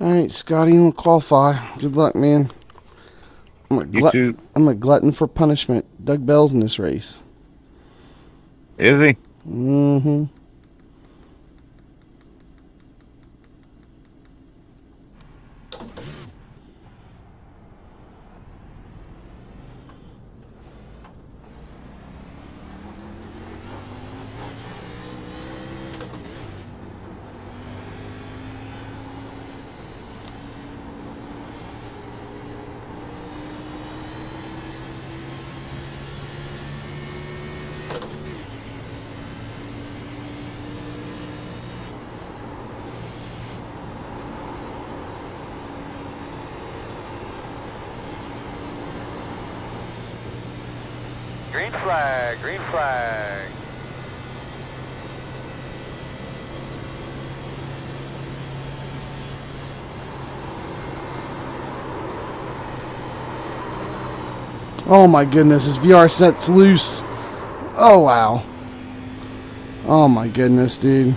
Alright, Scotty, you will qualify. Good luck, man. You too. I'm a glutton for punishment. Doug Bell's in this race. Is he? Mm-hmm. Green flag, green flag. Oh my goodness, his VR set's loose. Oh wow. Oh my goodness, dude.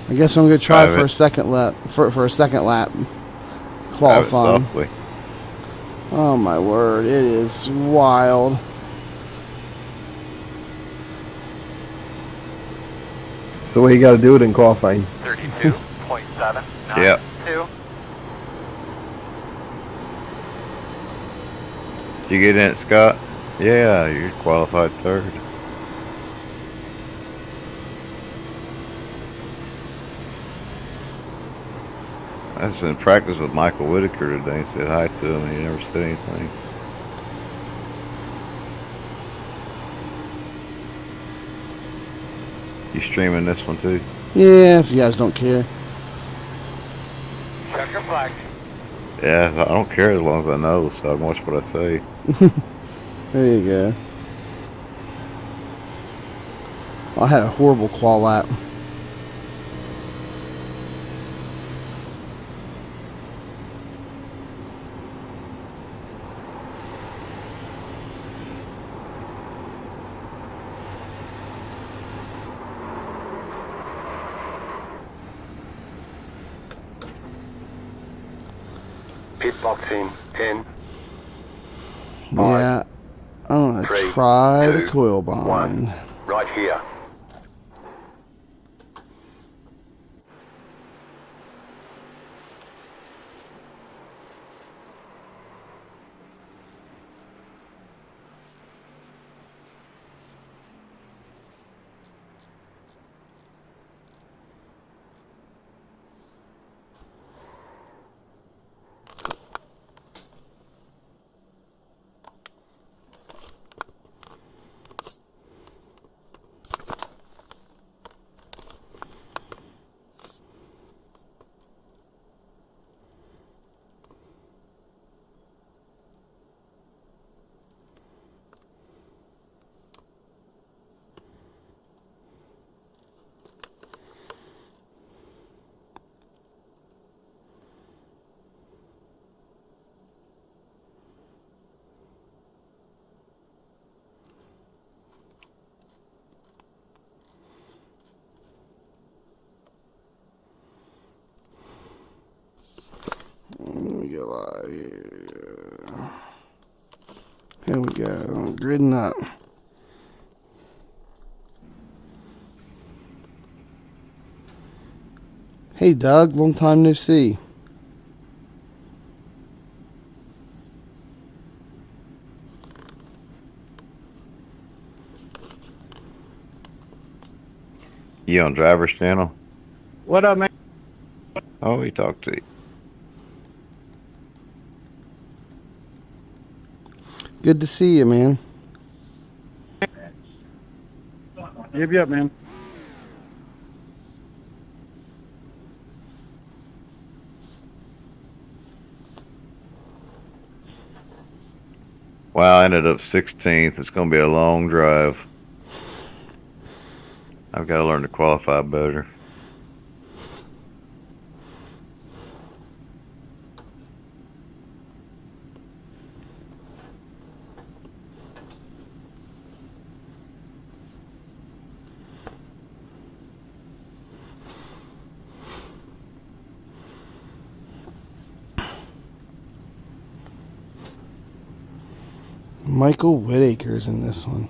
I guess I'm gonna try for a second lap for a second lap qualifying. Oh my word, it is wild. That's the way you got to do it in qualifying. 32.792. Yep. Did you get in it, Scott? Yeah, you're qualified third. I was in practice with Michael Whitaker today. Said hi to him. He never said anything. You streaming this one too? Yeah, if you guys don't care. Check your flag. Yeah, I don't care as long as I know, so I can watch what I say. There you go. I had a horrible qual lap. Pit boxing in. Yeah, I'm gonna try the coil bind. Right here. Let me go live here. Here we go. Gridding up. Hey Doug, long time no see. You on driver's channel? What up, man? Oh, he talked to you. Good to see you, man. Yep, man. Wow, I ended up 16th. It's going to be a long drive. I've got to learn to qualify better. Michael Whitaker's in this one.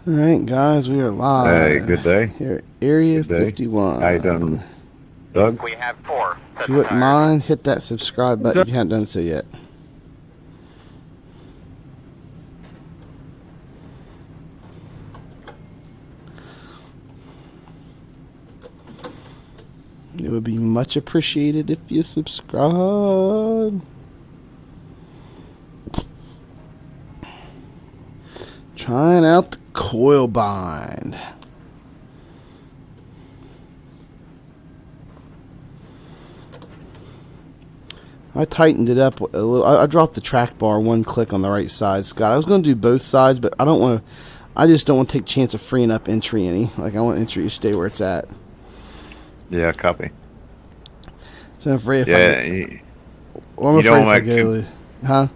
All right, guys, we are live. Hey, good day. Here at Area Good day. 51. How you doing, Doug? We have 4. If you wouldn't mind, hit that subscribe button if you haven't done so yet. It would be much appreciated if you subscribe. Trying out the coil bind. I tightened it up a little. I dropped the track bar one click on the right side, Scott. I was going to do both sides, but I don't want to. I just don't want to take a chance of freeing up entry any. Like, I want entry to stay where it's at. Yeah, copy. So I'm afraid if Yeah, I'm afraid if I go, huh?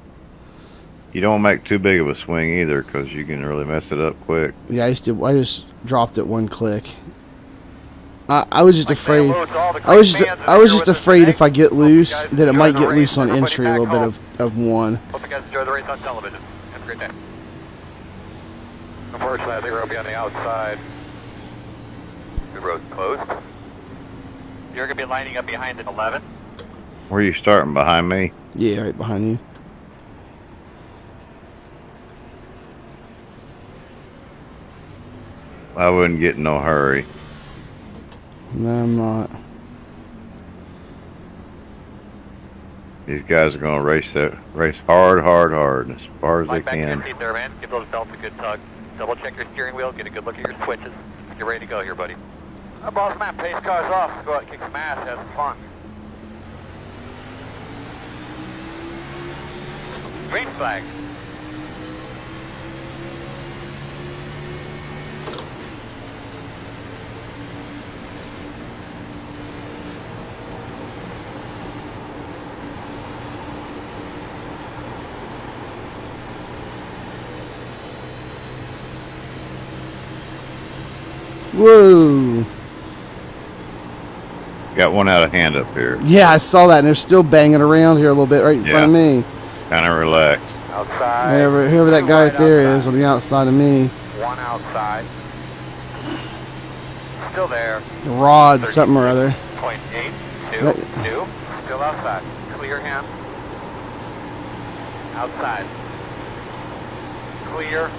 you don't make too big of a swing either, because you can really mess it up quick. Yeah, I just dropped it one click. I was just afraid. I was just afraid if I get loose that it might get loose on entry a little bit of one. Hope you guys enjoy the race on television. Have a great day. Unfortunately, I think we're going to be on the outside. The road's closed. You're going to be lining up behind an 11. Where are you starting, behind me? Yeah, right behind you. I wouldn't get in no hurry. No, I'm not. These guys are going to race hard, as far as they Line back in your can. seat there, man. Give those belts a good tug. Double check your steering wheel. Get a good look at your switches. Get ready to go here, buddy. Boss man, pace cars off. Let's go out and kick some ass. Have some fun. Green flag. Whoa! Got one out of hand up here. Yeah, I saw that, and they're still banging around here a little bit right in front of me. Kind of relaxed. Outside. Whoever that guy right there is on the outside of me. One outside. Still there. Rod, something or other. 0.8, 2, 2. Still outside. Clear him. Outside. Clear.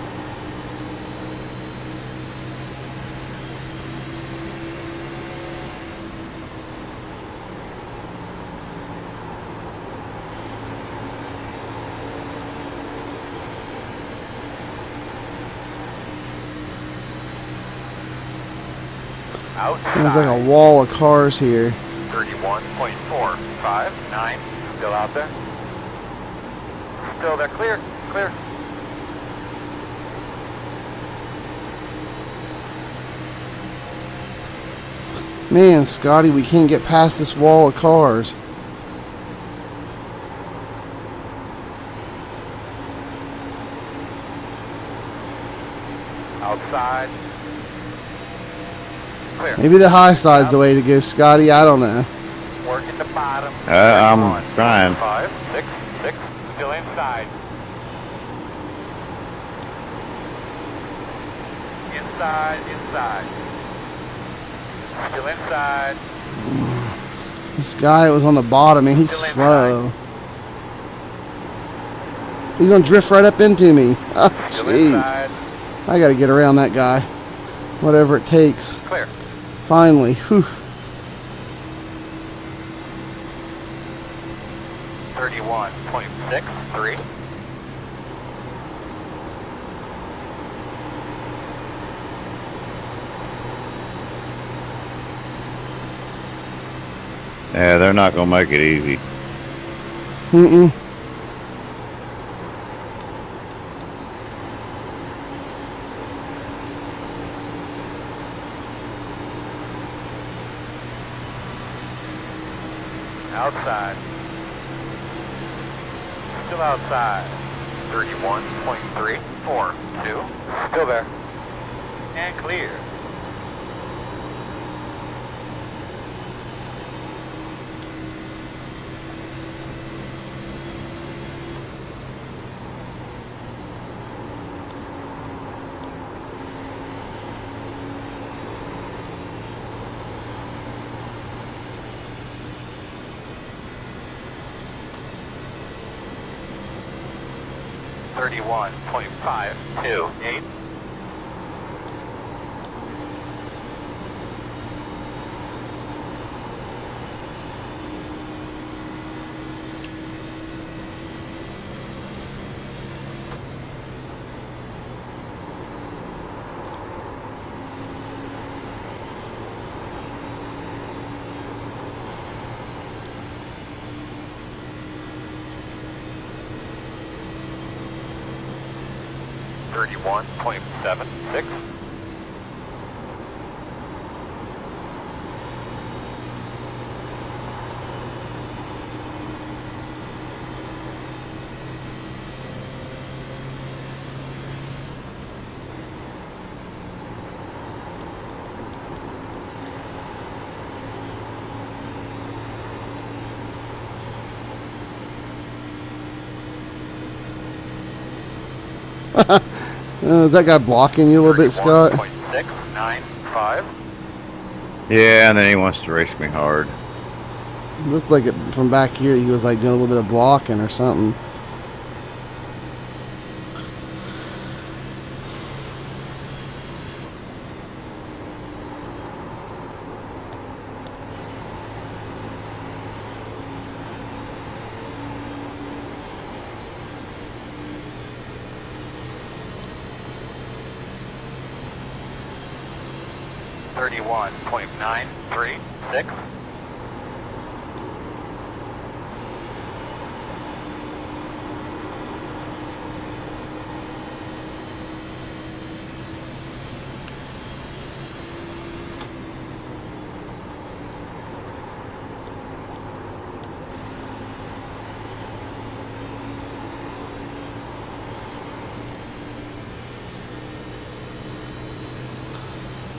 Outside. There's like a wall of cars here. 31.459. Still out there. Still there. Clear. Clear. Man, Scotty, we can't get past this wall of cars. Outside. Clear. Maybe the high side's the way to go, Scotty. I don't know. Working the bottom. I'm trying. 5, 6, 6. Still inside. Inside. Still inside. This guy was on the bottom, and he's Still slow. He's gonna drift right up into me. Oh, Still jeez. inside. I gotta get around that guy. Whatever it takes. Clear. Finally. Whew. 31.63. Yeah, they're not going to make it easy. Mm-mm. outside. Still outside. 31.342. Still there. And clear. .528. .76. Is that guy blocking you a little bit, Scott? 31.695. Yeah, and then he wants to race me hard. Looked like it from back here. He was like doing a little bit of blocking or something. .936.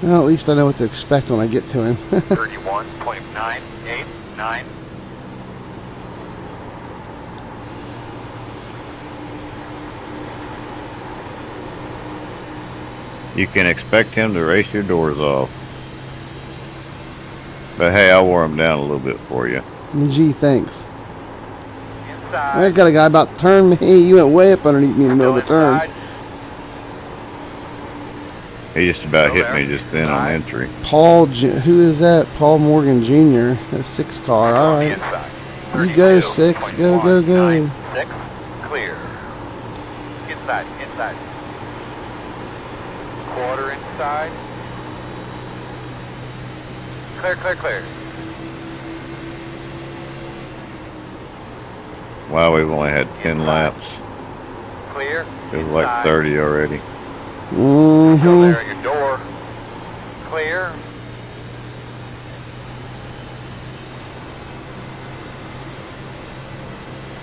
Well, at least I know what to expect when I get to him. 31.989. You can expect him to race your doors off. But hey, I'll wear him down a little bit for you. Gee, thanks. Inside. I got a guy about to turn me. You went way up underneath me in the middle of the turn. Inside. He just about hit me just then on entry. Paul, who is that? Paul Morgan Jr. That's 6 car. All right. Inside. You go, 6. Go, go, go. 6. Clear. Inside. Inside. Quarter inside. Clear, clear, clear. Wow, we've only had 10 laps. Clear. It was like 30 already. Still Mm-hmm. there at your door. Clear.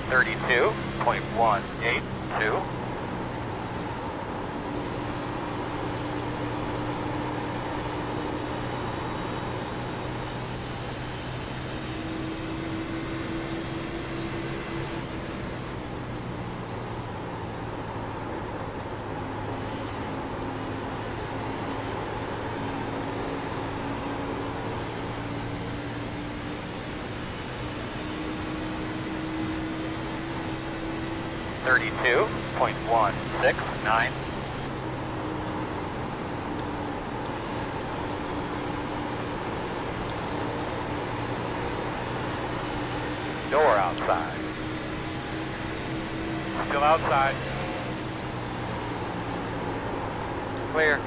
.32.182. .169. Door outside. Still outside. Clear.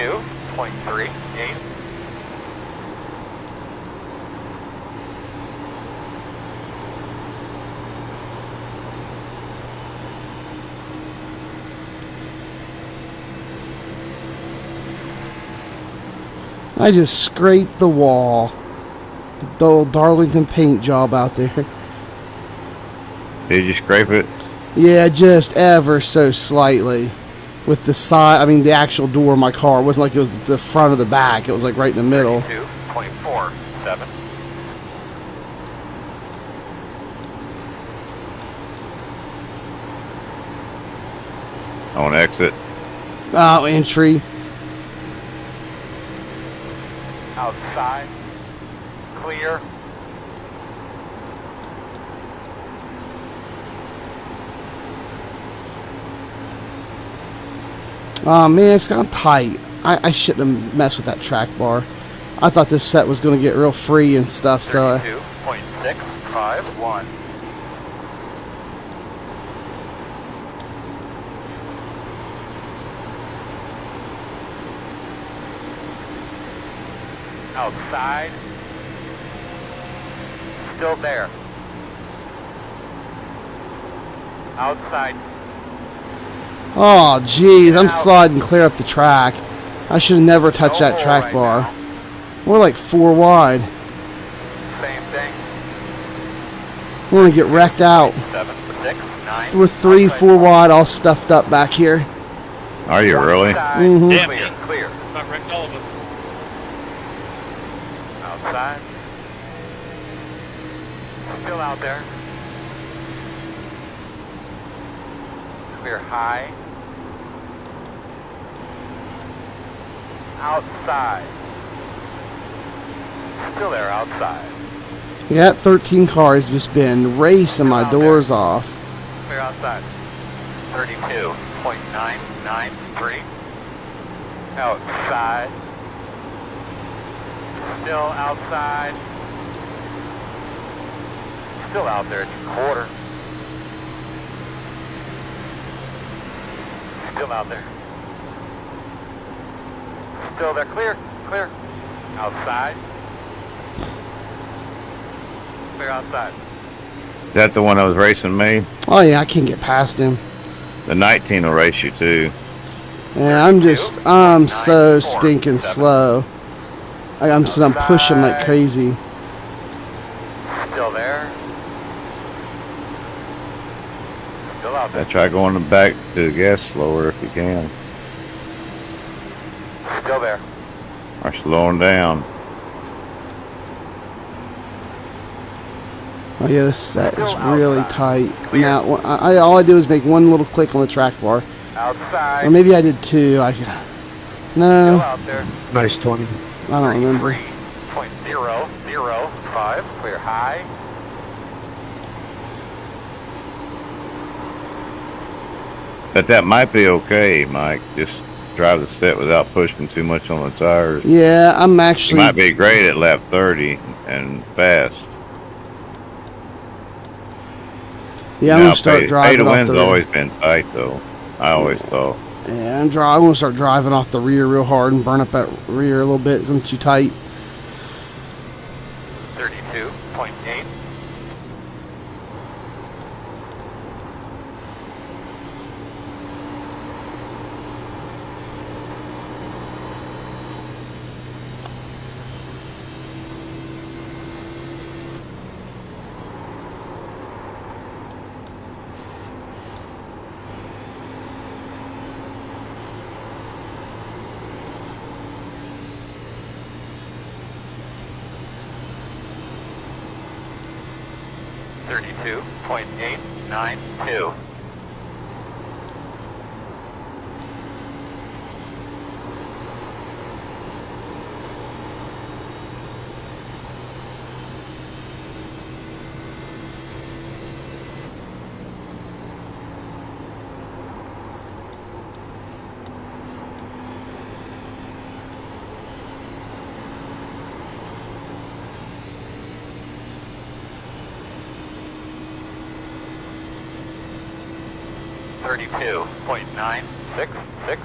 .38. I just scraped the wall. The old Darlington paint job out there. Did you scrape it? Yeah, just ever so slightly. With the side, I mean the actual door of my car. It wasn't like it was the front or the back. It was like right in the middle. 32.47. I want to exit. Oh, entry. Outside. Clear. Oh man, it's kind of tight. I shouldn't have messed with that track bar. I thought this set was going to get real free and stuff, so 32.651. Outside. Still there. Outside. oh jeez, I'm sliding clear up the track. I should have never touched that track bar. We're like 4 wide. Same thing. We're going to get wrecked out. 7, 6, 9. We're 3, 4 wide, all stuffed up back here. Are you really? Mhm. Damn, Clear, man. clear. About wrecked all of them. Outside. Still out there. Clear high. Outside. Still there, outside. Yeah, 13 cars just been racing my doors off. Clear outside. 32.993. Outside. Still outside. Still out there at your quarter. Still out there. Still there. Clear. Clear. Outside. Clear outside. Is that the one that was racing me? Oh yeah, I can't get past him. The 19 will race you too. Yeah, I'm so stinking slow. I'm pushing like crazy. Still there. Still out there. Try going back to the gas slower if you can. Still there. Or slowing down. Oh yeah, this set is really tight. Now, all I do is make one little click on the track bar. Outside. Or maybe I did 2. Still No, out there. Nice 20. I don't remember. 3.005. Clear high. But that might be okay, Mike. Just drive the set without pushing too much on the tires. Yeah, I'm You actually. might be great at lap 30 and fast. Yeah, I'm gonna start driving Pay to off win's the. always been tight though. I always thought. Yeah, I'm gonna start driving off the rear real hard and burn up that rear a little bit. I'm too tight. 32.8. .892. .966.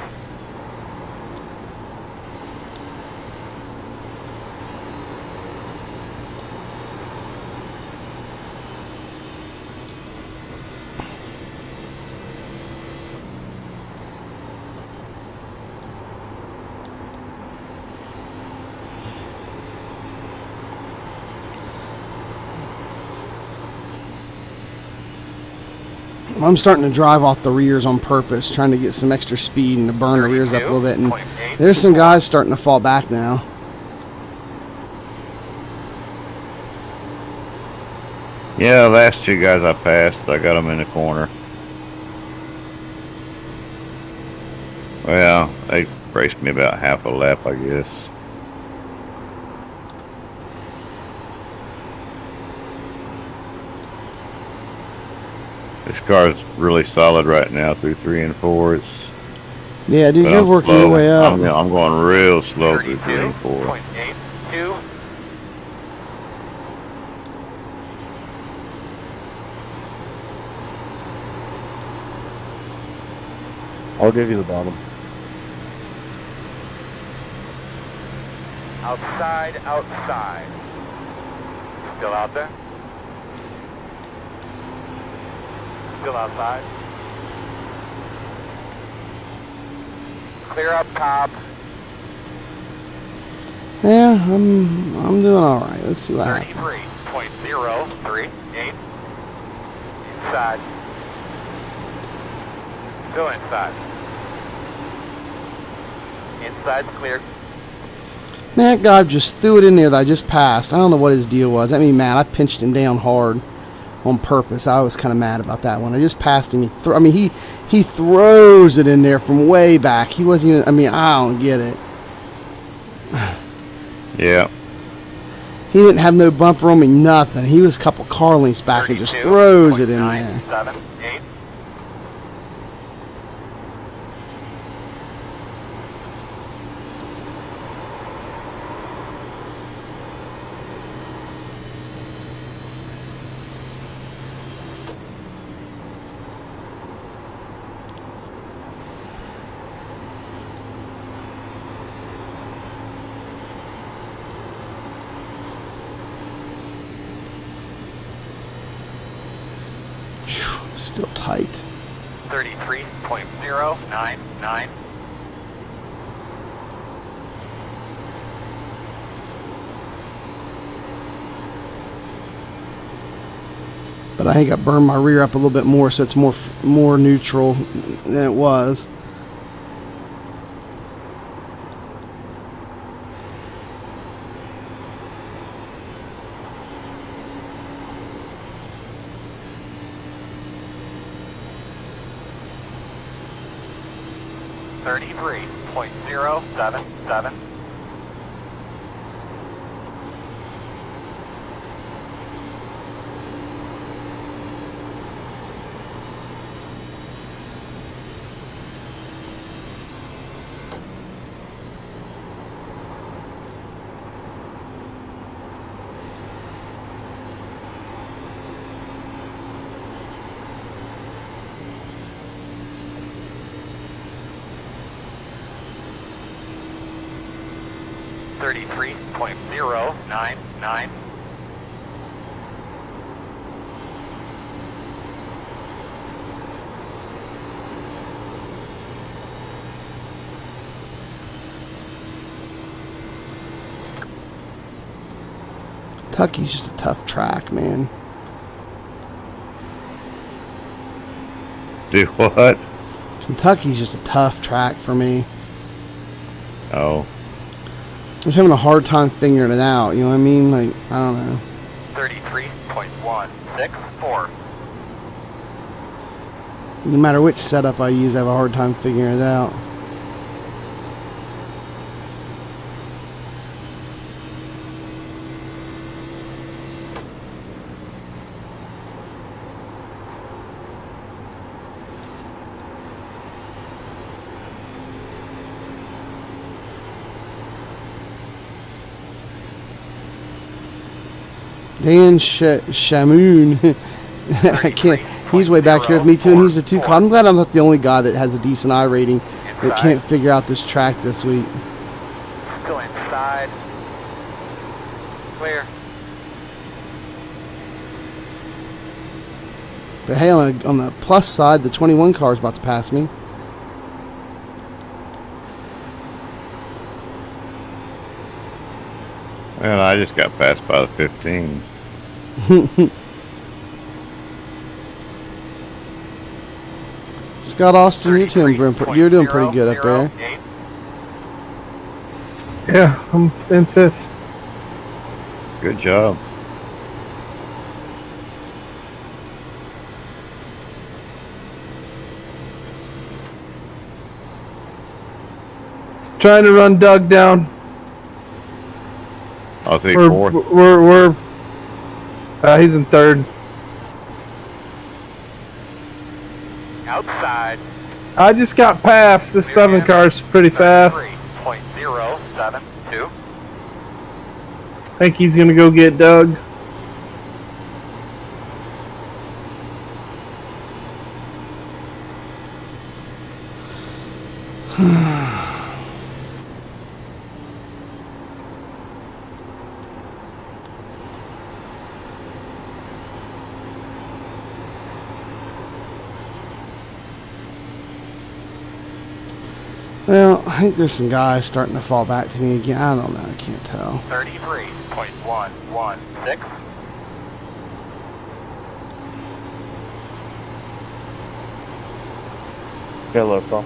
I'm starting to drive off the rears on purpose, trying to get some extra speed and to burn the rears up a little bit. And 32.8. there's some guys starting to fall back now. Yeah, the last two guys I passed, I got them in the corner. Well, they raced me about half a lap, I guess. This car is really solid right now through 3 and 4. It's, Yeah, dude, but you're I'm working slow. your way up. I'm going real slow through 3 and 4. 32.82. I'll give you the bottom. Outside, outside. Still out there? Still outside? Clear up top. Yeah, I'm doing all right. Let's see what happens. 33.038. Inside. Still inside. Inside's clear. That guy just threw it in there that I just passed. I don't know what his deal was. That made me mad. I pinched him down hard on purpose. I was kind of mad about that one. I just passed him. He throws it in there from way back. He wasn't even. I mean, I don't get it. Yeah. He didn't have no bumper on me, nothing. He was a couple car lengths back and just throws it in there. 32.978. Still tight. 33.099. But I think I burned my rear up a little bit more, so it's more neutral than it was. Thirty-three point zero seven seven. Thirty-three point zero nine nine. Kentucky's just a tough track, man. Do what? Kentucky's just a tough track for me. Oh. I'm just having a hard time figuring it out. You know what I mean? Like, I don't know. 33.164. No matter which setup I use, I have a hard time figuring it out. Dan Shamoon. I can't. He's way back here with me too, and he's a 2 car. I'm glad I'm not the only guy that has a decent I rating that can't figure out this track this week. Still inside. Clear. But hey, on the plus side, the 21 car is about to pass me. Well, I just got passed by the 15. Scott Austin, you're doing pretty good up there. 33.008. Yeah, I'm in fifth. Good job. Trying to run Doug down. I'll say We're, fourth. we're he's in third. Outside. I just got past. This 7 car's pretty fast. 33.072. Think he's gonna go get Doug. Well, I think there's some guys starting to fall back to me again. I don't know. I can't tell. 33.116. Hello, Paul.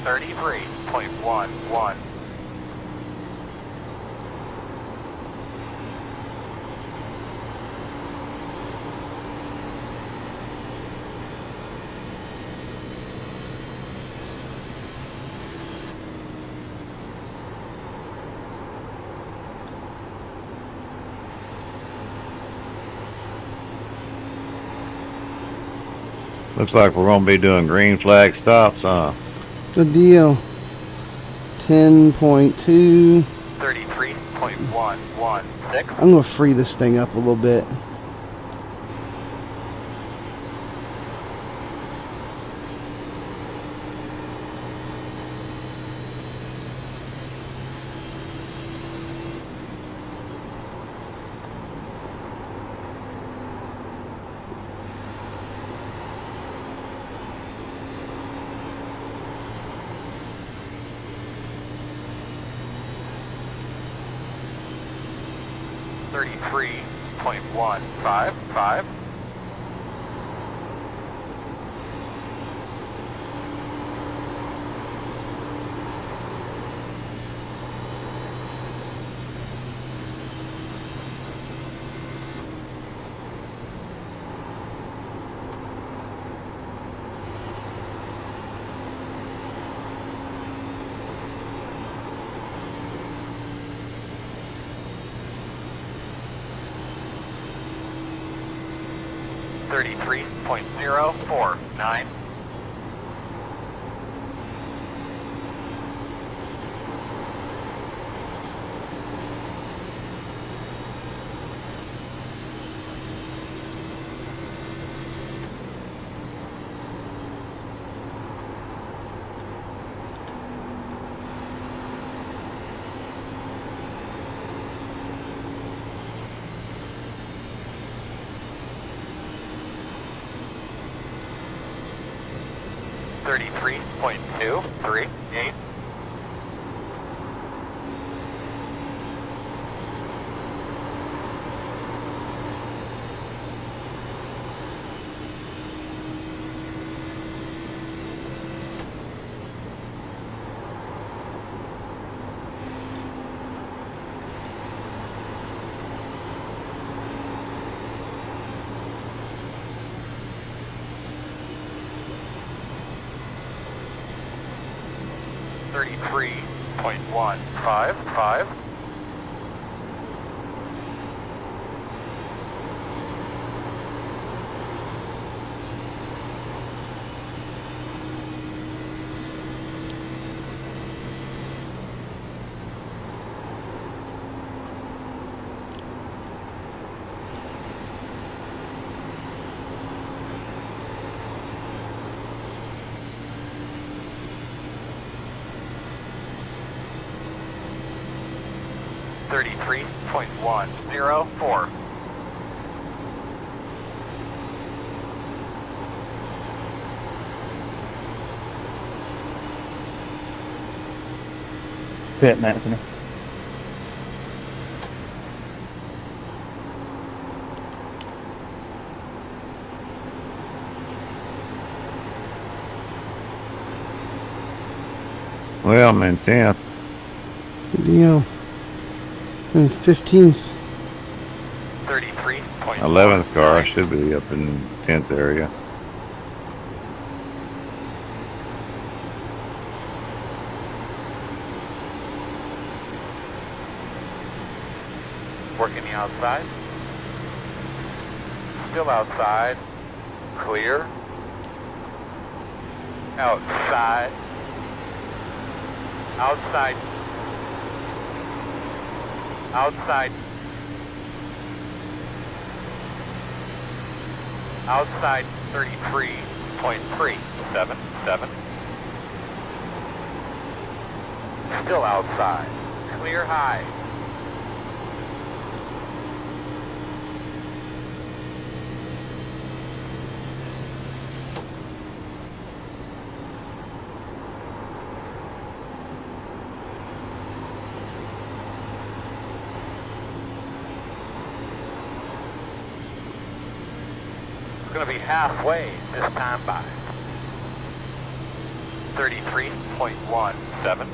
Thirty-three point one one. Looks like we're going to be doing green flag stops, huh? Good deal. 10.2. 33.116. I'm going to free this thing up a little bit. Thirty-three point one five five. Thirty-three point zero four nine. Thirty-three point two three eight. Thirty-three point one five five. 33.104. Pit, Anthony. Well, I'm in 10th. Good deal. And 15th. 33. 11th car. I should be up in 10th area. Working the outside. Still outside. Clear. Outside. Outside. Outside. Outside 33.377. Still outside. Clear high. Going to be halfway this time by. 33.17.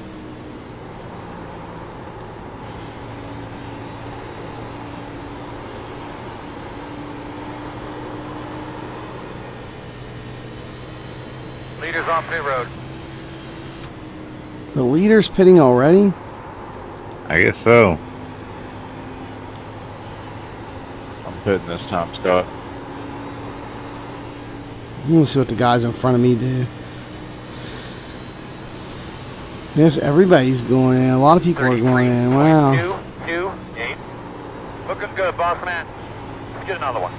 Leaders on pit road. The leader's pitting already? I guess so. I'm pitting this time, Scott. Let's see what the guys in front of me do. Yes, everybody's going in. A lot of people are going in. Wow. 33.228. Looking good, boss man. Let's get another one.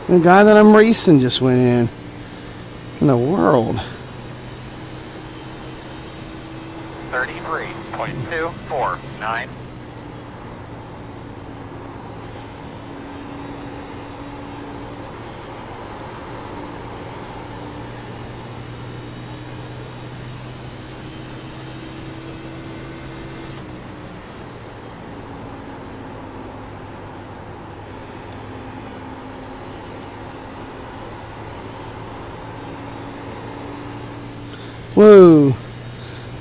The guy that I'm racing just went in. In the world. 33.249. Whoa. I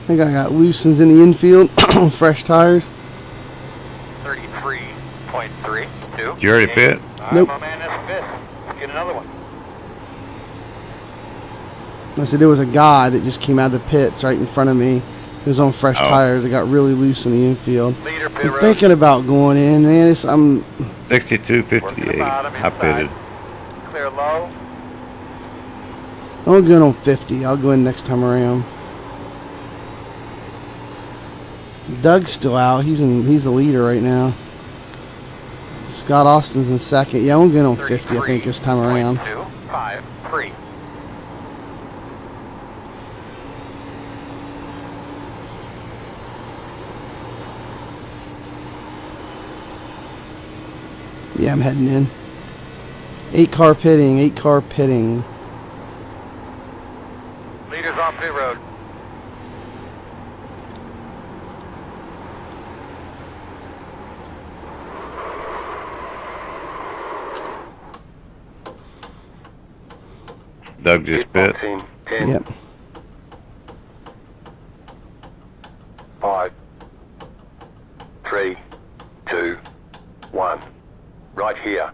think I got loosens in the infield. Fresh tires. 33.32. Did you already pit? Nope. My man, that's fifth. Let's get another one. I said there was a guy that just came out of the pits right in front of me. He was on fresh tires. It got really loose in the infield. Leader pit I'm road. thinking about going in, man. I'm 62.58. I pitted. Clear low. going on 50. I'll go in next time around. Doug's still out. He's the leader right now. Scott Austin's in second. Yeah, I'm going on 50, I think, this time around. 253. Yeah, I'm heading in. 8-car pitting. 8-car pitting. Leaders on pit road. Doug just pit. 10, Yep. 5, 3, 2, 1. Right here.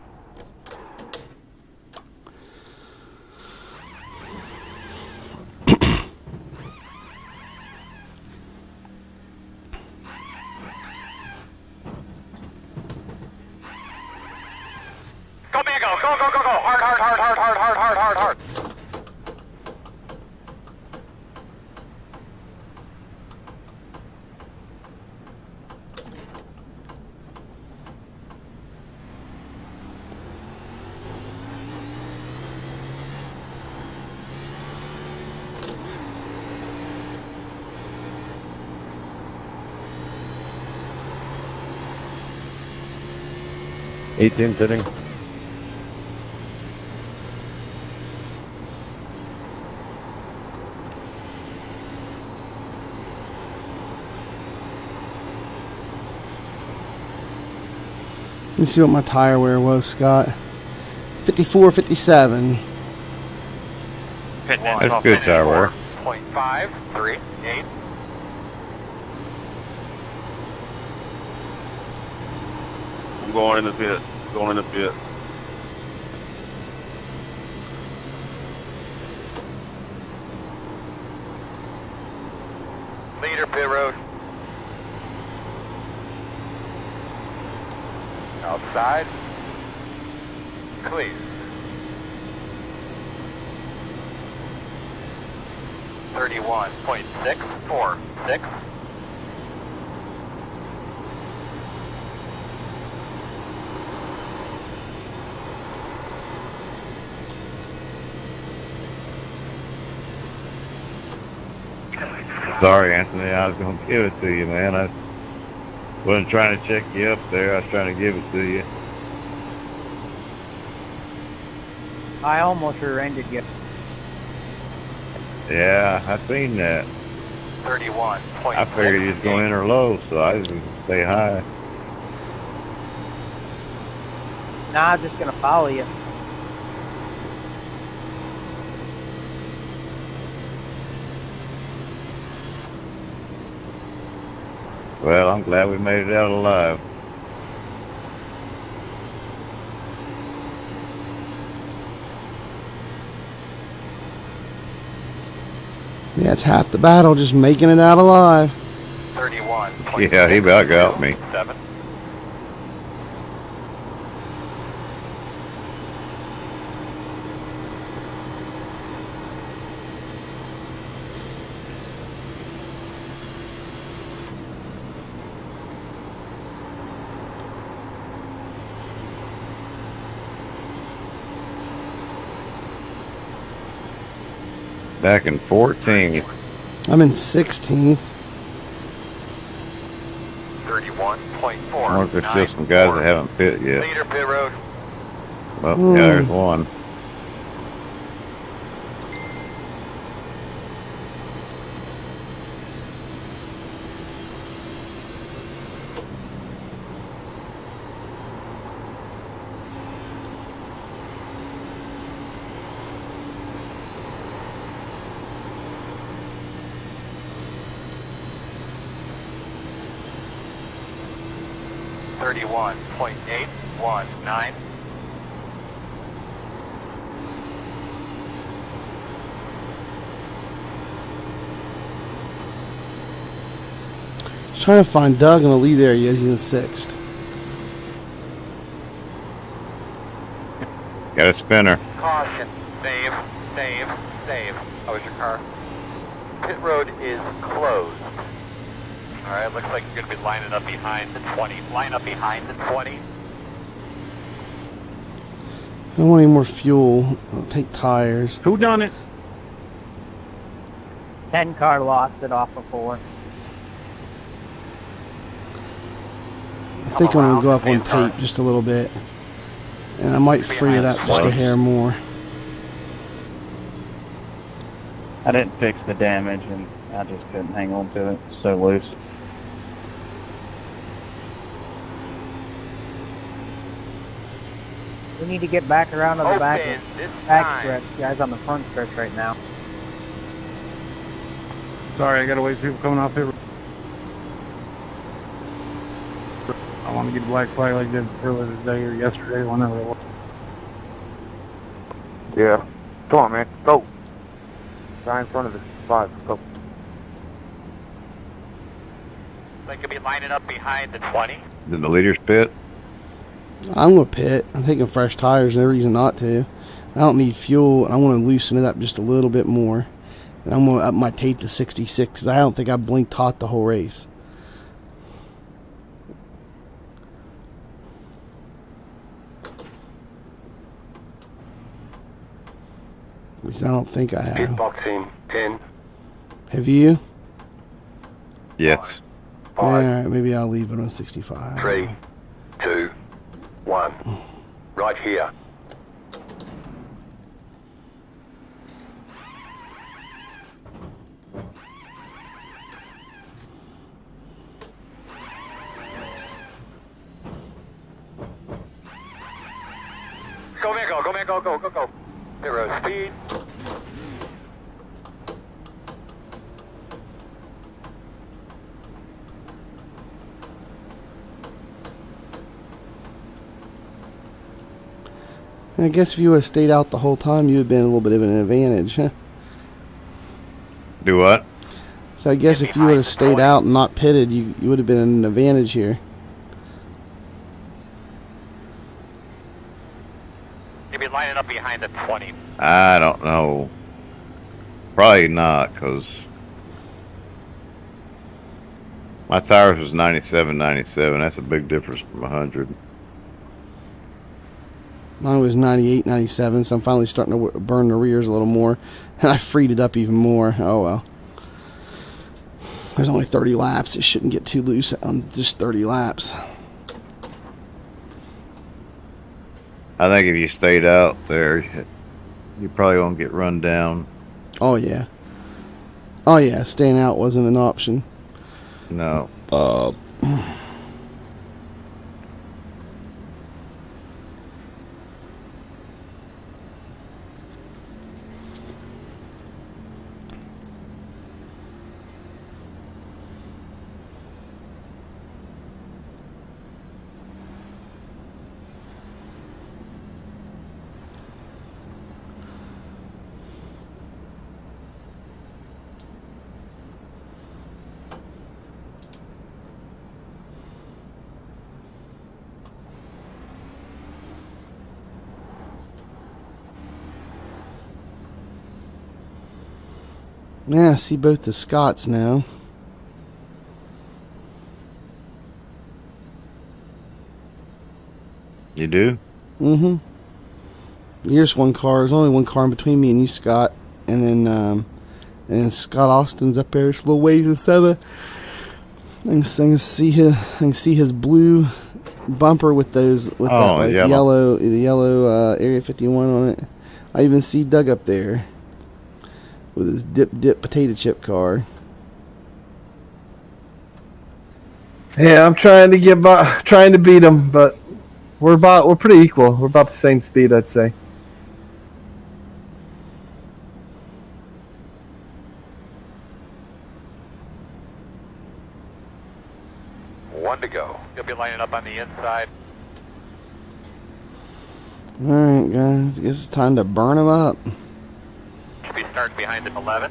Go, man, go, go, go, go, go. Hard, hard, hard, hard, hard, hard, hard, hard, hard. 18 sitting. Let me see what my tire wear was, Scott. 54, 57. That's good tire wear. 0.538. I'm going in the pit. Going in the pit. Leader pit road. Outside. Clear. 31.646. Sorry, Anthony. I was going to give it to you, man. I wasn't trying to check you up there. I was trying to give it to you. I almost rear-ended you. Yeah, I seen that. 31. I figured you was going in or low, so I was going to stay high. Nah, I'm just gonna follow you. Well, I'm glad we made it out alive. Yeah, it's half the battle, just making it out alive. 31. Yeah, he about got me. 7. Back in 14th. I'm in 16th. 31.4. I wonder if there's still some guys that haven't pit yet. Leader pit road. Well, yeah, there's one. Thirty-one point 819. Just trying to find Doug in the lead area. He's in 6th. Got a spinner. Caution. Save. Save. Save. How was your car? Pit road is closed. Alright, looks like you're going to be lining up behind the 20. Line up behind the 20. I don't want any more fuel. I'll take tires. Who done it? 10 car lost it off of 4. I think I'm going to go up on tape just a little bit. And I might free it up just a hair more. I didn't fix the damage and I just couldn't hang on to it. It's so loose. We need to get back around to the back Open this back time. stretch. Guys on the front stretch right now. Sorry, I gotta wait for people coming off here. I want to get a black flag like I did earlier today or yesterday, whenever it was. Yeah. Come on, man. Go. Right in front of the 5. Go. They could be lining up behind the 20. In the leader's pit. I'm going to pit. I'm taking fresh tires. No reason not to. I don't need fuel, and I want to loosen it up just a little bit more. And I'm going to up my tape to 66 because I don't think I blinked hot the whole race. At least I don't think I have. Boxing 10. Have you? Yes. Alright, maybe I'll leave it on 65. 3, 2, 1. Right here. Go, man, go, go, man, go, go, go, go. 0 speed. I guess if you would have stayed out the whole time, you would have been a little bit of an advantage, huh? Do what? So I guess if you would have stayed out and not pitted, you would have been an advantage here. You'll be lining up behind the 20. I don't know. Probably not, because my tires was 97, 97. That's a big difference from 100. Mine was 98, 97, so I'm finally starting to burn the rears a little more. And I freed it up even more. Oh, well. There's only 30 laps. It shouldn't get too loose on just 30 laps. I think if you stayed out there, you probably won't get run down. Oh, yeah. Oh, yeah. Staying out wasn't an option. No. Yeah, I see both the Scotts now. You do? Mm-hmm. Here's one car. There's only one car in between me and you, Scott. And then Scott Austin's up there. There's a little ways instead of. I can see his blue bumper with those the yellow Area 51 on it. I even see Doug up there with his dip potato chip car. Yeah, I'm trying to beat him, but we're pretty equal. We're about the same speed, I'd say. One to go. You'll be lining up on the inside. Alright, guys. I guess it's time to burn them up. Should be starting behind the 11.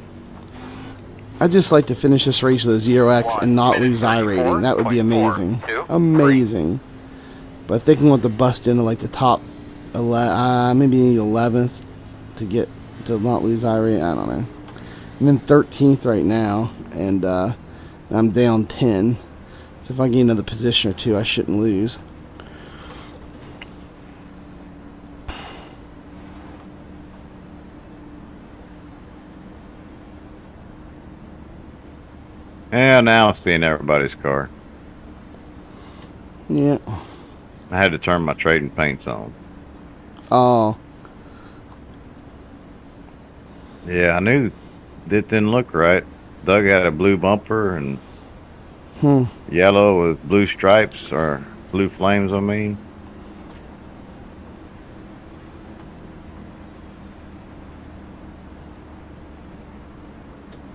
I'd just like to finish this race with a 0x and not lose iRating. That would be amazing. Amazing. But I think I'm going to bust into like the top 11, maybe 11th to not lose iRating. I don't know. I'm in 13th right now, and I'm down 10. So if I gain another position or two, I shouldn't lose. Yeah, now I'm seeing everybody's car. Yeah. I had to turn my trading paints on. Oh. Yeah, I knew it didn't look right. Doug had a blue bumper and yellow with blue stripes, or blue flames, I mean.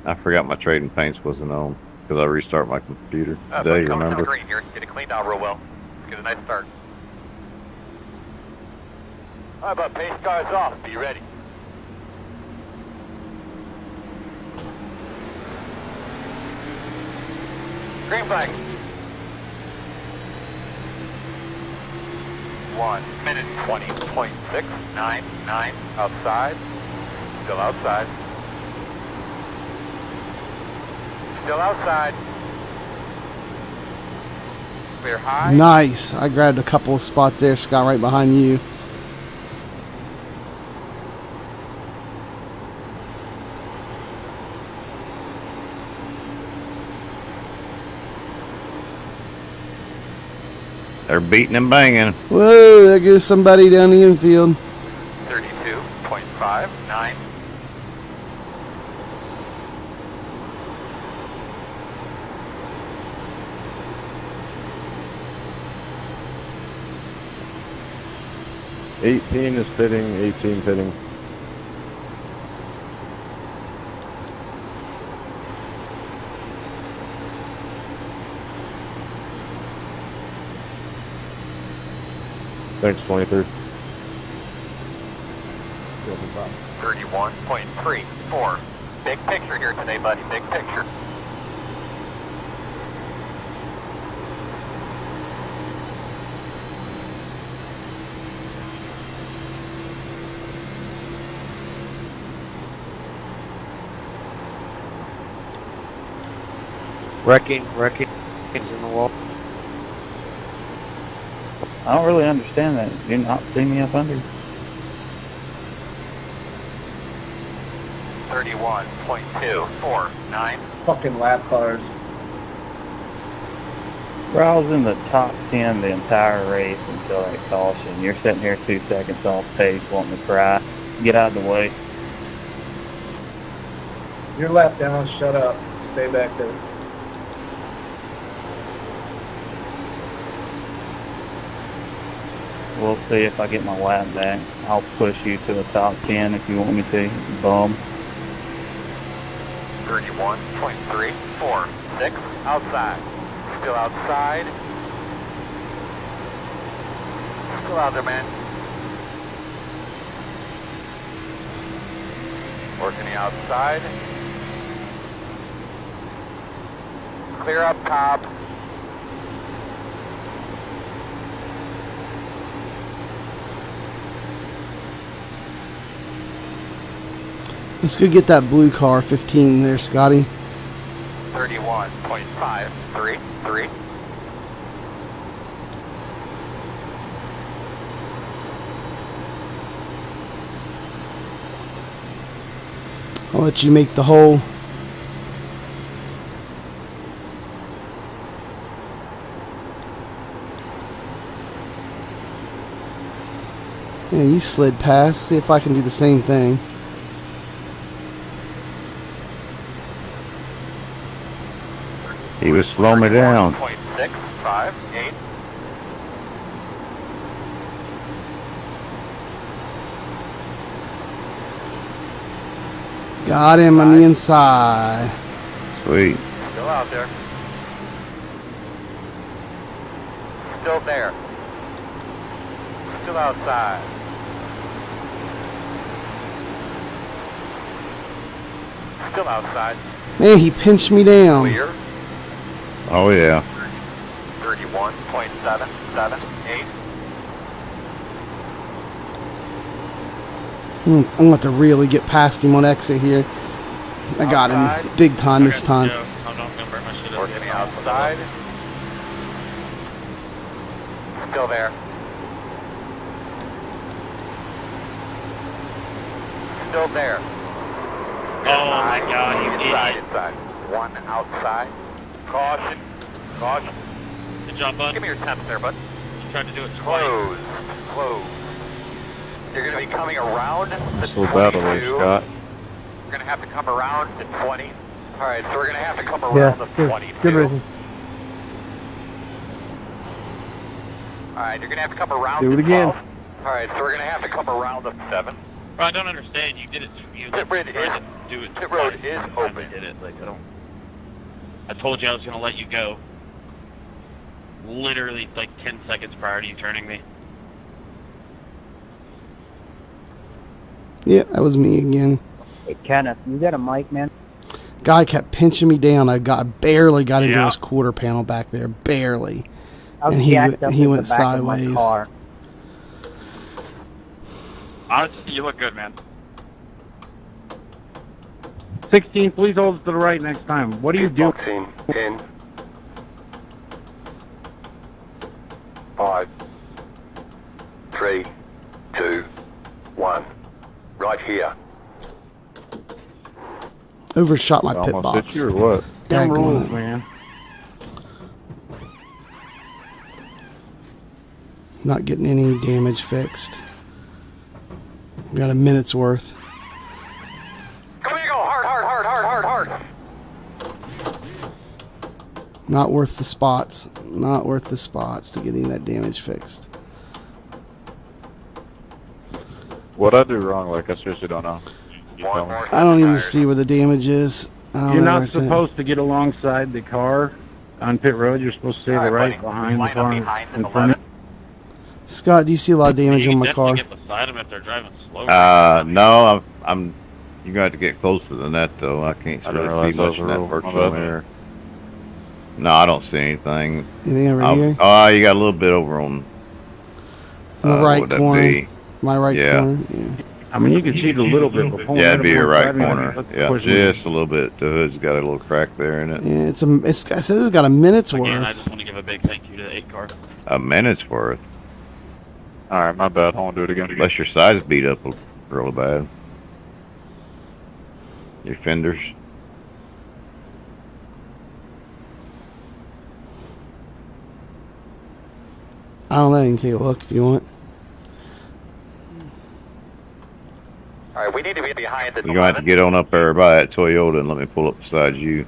I forgot my trading paints wasn't on because I restarted my computer today, Coming to the remember? green here. Get it cleaned out real well. Get a nice start. All right, but pace cars off. Be ready. Green flag. 1 minute 20.699 outside. Still outside. Still outside. Clear high. Nice. I grabbed a couple of spots there, Scott, right behind you. They're beating and banging. Whoa, there goes somebody down the infield. 32.59. Is pitting, 18 pitting. Thanks, 23. 31.34. Big picture here today, buddy. Big picture. Wrecking is in the wall. I don't really understand that. You not see me up under? 31.249. Fucking lap cars. Bro, I was in the top 10 the entire race until that caution. You're sitting here 2 seconds off pace wanting to cry. Get out of the way. Your lap down, shut up. Stay back there. We'll see if I get my lap back. I'll push you to the top 10 if you want me to, bum. 31.346. Outside. Still outside. Still out there, man. Working the outside. Clear up top. Let's go get that blue car, 15 there, Scotty. 31.533. I'll let you make the hole. Yeah, you slid past. See if I can do the same thing. He was slowing me down. 31.658. Got him on the inside. Sweet. Still out there. Still there. Still outside. Still outside. Man, he pinched me down. Clear. Oh, yeah. 31.778. I'm going to really get past him on exit here. I got him big time this time. Working the outside. Still there. Still there. Oh my God, you inside, idiot. inside. One outside. Caution. Caution. Good job, bud. Give me your temps there, bud. You tried to do it twice. Close. Close. You're going to be coming around the Slow battle 22. race, Scott. We're going to have to come around to 20. All right, so we're going to have to come Yeah, around the 22. good racing. All right, you're going to have to come around Do the it again. 12. All right, so we're going to have to come around the 7. Bro, I don't understand. You did it. You Pit road tried is- to do it pit road twice. is Every time open. you did it. Like, I told you I was going to let you go. Literally, like, 10 seconds prior to you turning me. Yeah, that was me again. Hey, Kenneth, you got a mic, man? Guy kept pinching me down. I barely got into Yeah. his quarter panel back there. Barely. I was And he jacked went- up he in went the back sideways. of my car. Honestly, you look good, man. 16, please hold it to the right next time. What are you doing? Boxing in 5, 3, 2, 1. Right here. Overshot my pit Almost hit box. you or what? Damn Daggone. rules, man. Not getting any damage fixed. We got a minute's worth. Come here, go hard, hard, hard, hard, hard, hard. Not worth the spots. Not worth the spots to get any of that damage fixed. What I do wrong, like, I seriously don't know. You One tell me. more I don't even tires. see where the damage is. I don't You're know where not it's at. supposed to get alongside the car on pit road. You're supposed to stay All the right buddy. behind the Line up car behind in the front of 11. Scott, do you see a lot of damage you on can my definitely car? get beside them if they're driving slow. No, I'm. You're gonna have to get closer than that, though. I can't I didn't really see realize much those in were that rules. My virtual bad. mirror. No, I don't see anything. Anything over here? Oh, you got a little bit over on On the what right would that corner. be? My right Yeah. corner. Yeah. I mean, you can cheat a little bit, but pulling Yeah, out it'd be of your one right side, I mean, corner. that's Yeah, pushing just a little bit. The hood's got a little crack there in it. Yeah, it says it's got a minute's Again, I worth. just want to give a big thank you to the 8 car. A minute's worth. Alright, my bad. I won't do it again. Unless your sides beat up real bad. Your fenders. I don't know. You can take a look if you want. All right, we need to be behind the You're gonna have to 11. get on up there by that Toyota and let me pull up beside you.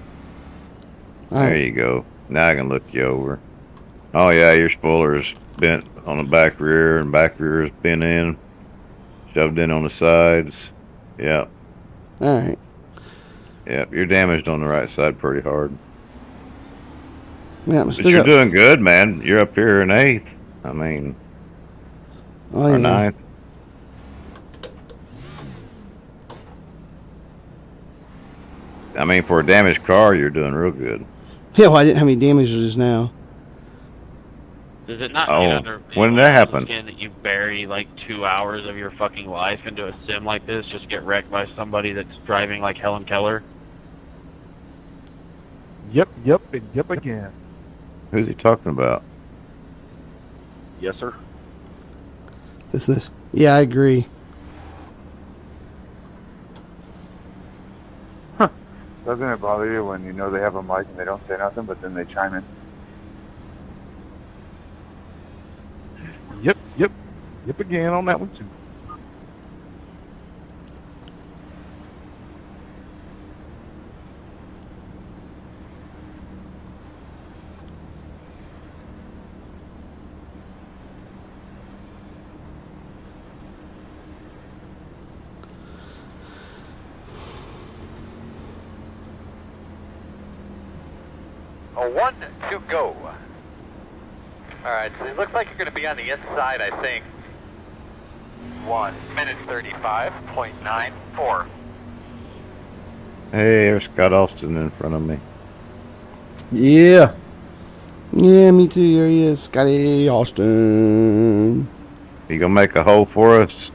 All There right. you go. Now I can look you over. Oh yeah, your spoiler's bent on the back rear and back rear's bent in, shoved in on the sides. Yep, All right. yep. You're damaged on the right side pretty hard. Yeah, I'm But still you're got. doing good, man. You're up here in 8th. I mean, Oh or yeah. 9th. I mean, for a damaged car, you're doing real good. Yeah, well, I didn't have any damage just now. Does it not Oh, get under when did that happen? skin that you bury like 2 hours of your fucking life into a sim like this just to get wrecked by somebody that's driving like Helen Keller? Yep, and yep again. Who's he talking about? Yes, sir. This. Yeah, I agree. Doesn't it bother you when you know they have a mic and they don't say nothing, but then they chime in? Yep again on that one too. A 1 to go. All right, so it looks like you're going to be on the inside, I think. 1 minute 35.94. Hey, there's Scott Austin in front of me. Yeah. Yeah, me too. Here he is, Scotty Austin. You gonna make a hole for us?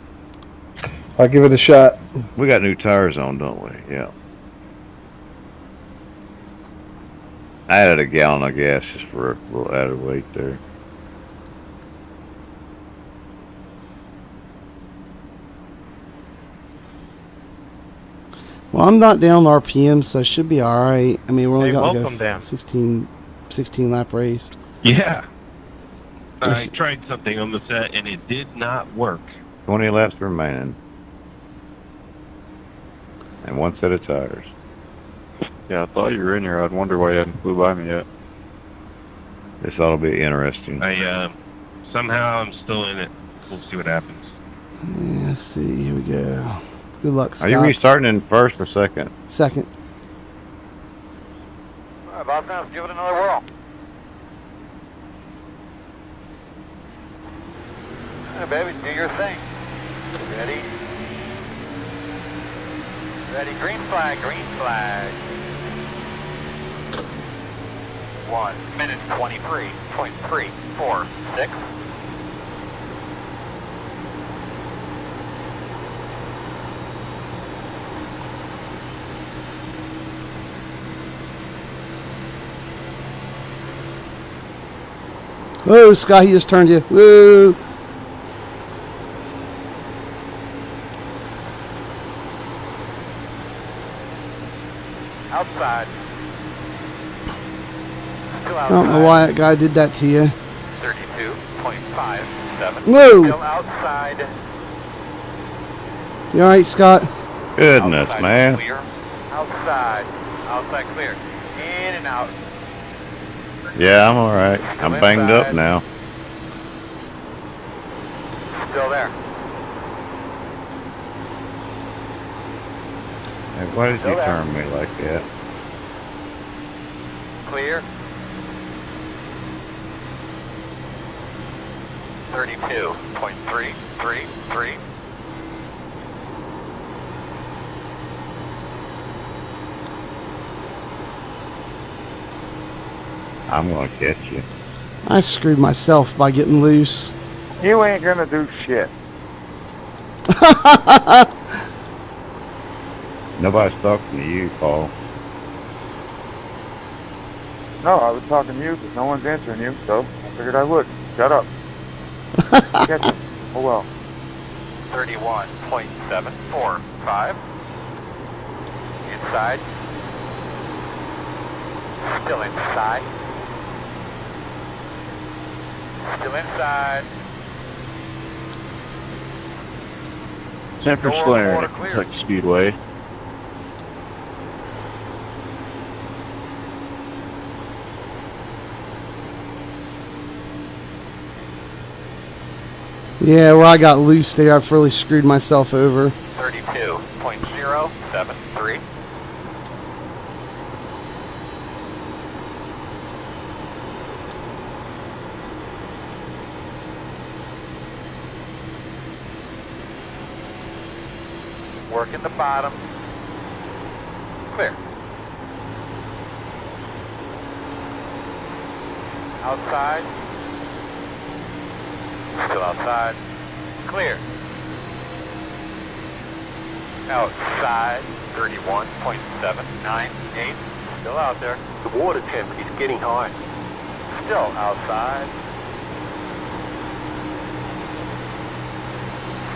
I'll give it a shot. We got new tires on, don't we? Yeah. I added a gallon of gas just for a little added weight there. Well, I'm not down RPM, so I should be all right. I mean, we're only Hey, got like welcome a down. 16 lap race. Yeah. I Yes. tried something on the set and it did not work. 20 laps remaining. And 1 set of tires. Yeah, I thought you were in here. I'd wonder why you hadn't flew by me yet. This ought to be interesting. Somehow I'm still in it. We'll see what happens. Yeah, let's see. Here we go. Good luck, Scott. Are you restarting in first or second? Second. All right, Bob, now give it another whirl. All right, baby, do your thing. Ready? Ready, green flag, green flag. 1 minute 23.346. Whoa, Scott, he just turned you. Whoa. Outside. Still I don't know outside. why that guy did that to you. 32.5 Whoa! Still outside. You alright, Scott? Goodness, Outside man. Clear. Outside. Outside clear. In and out. Yeah, I'm alright. I'm banged up now. Still there. Hey, why did Still you there. turn me like that? Clear. 32.333. I'm gonna catch you. I screwed myself by getting loose. You ain't gonna do shit. Nobody's talking to you, Paul. No, I was talking to you because no one's answering you, so I figured I would. Shut up. Catch him. Oh well. 31.745. Inside. Still inside. Still inside. San Door Francisco water clear. Kentucky Speedway. Yeah, where I got loose there, I've really screwed myself over. 32.073. Working the bottom. Clear. Outside. Still outside. Clear. Outside. 31.798. Still out there. The water temp is getting high. Still outside.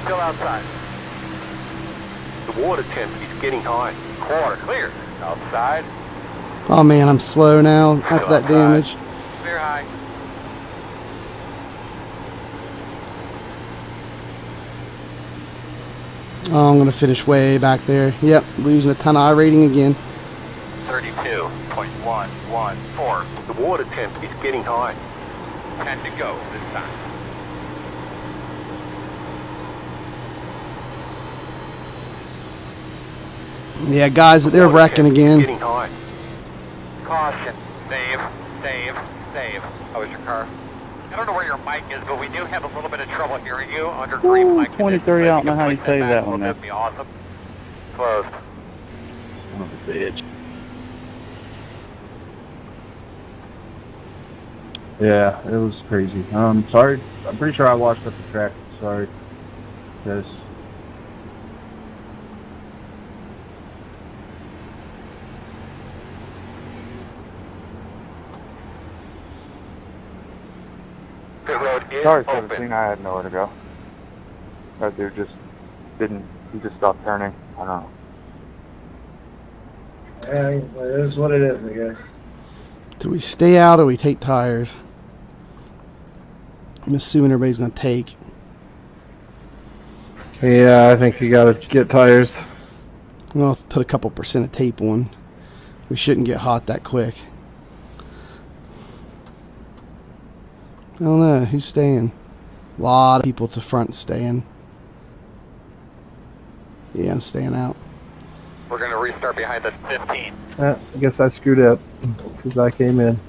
Still outside. The water temp is getting high. Quarter clear. Outside. Oh man, I'm slow now after that damage. Clear high. Oh, I'm gonna finish way back there. Yep, losing a ton of iRating again. 32.114. The water temp is getting high. 10 to go this time. Yeah, guys, they're Water wrecking temp is again. getting high. Caution. Save. Save. Save. How was your car? I don't know where your mic is, but we do have a little bit of trouble hearing you under green Ooh, mic. 23, I don't know how you say that one, man. That'd be awesome. Closed. Son of a bitch. Yeah, it was crazy. Sorry. I'm pretty sure I washed up the track. Sorry. Because Pit road is Sorry for the open. thing, I had nowhere to go. That dude just didn't, he just stopped turning. I don't know. Yeah, it is what it is, I guess. Do we stay out or we take tires? I'm assuming everybody's gonna take. Yeah, I think you gotta get tires. I'm gonna put a couple percent of tape on. We shouldn't get hot that quick. I don't know. Who's staying? A lot of people to front staying. Yeah, I'm staying out. We're going to restart behind the 15. I guess I screwed up because I came in.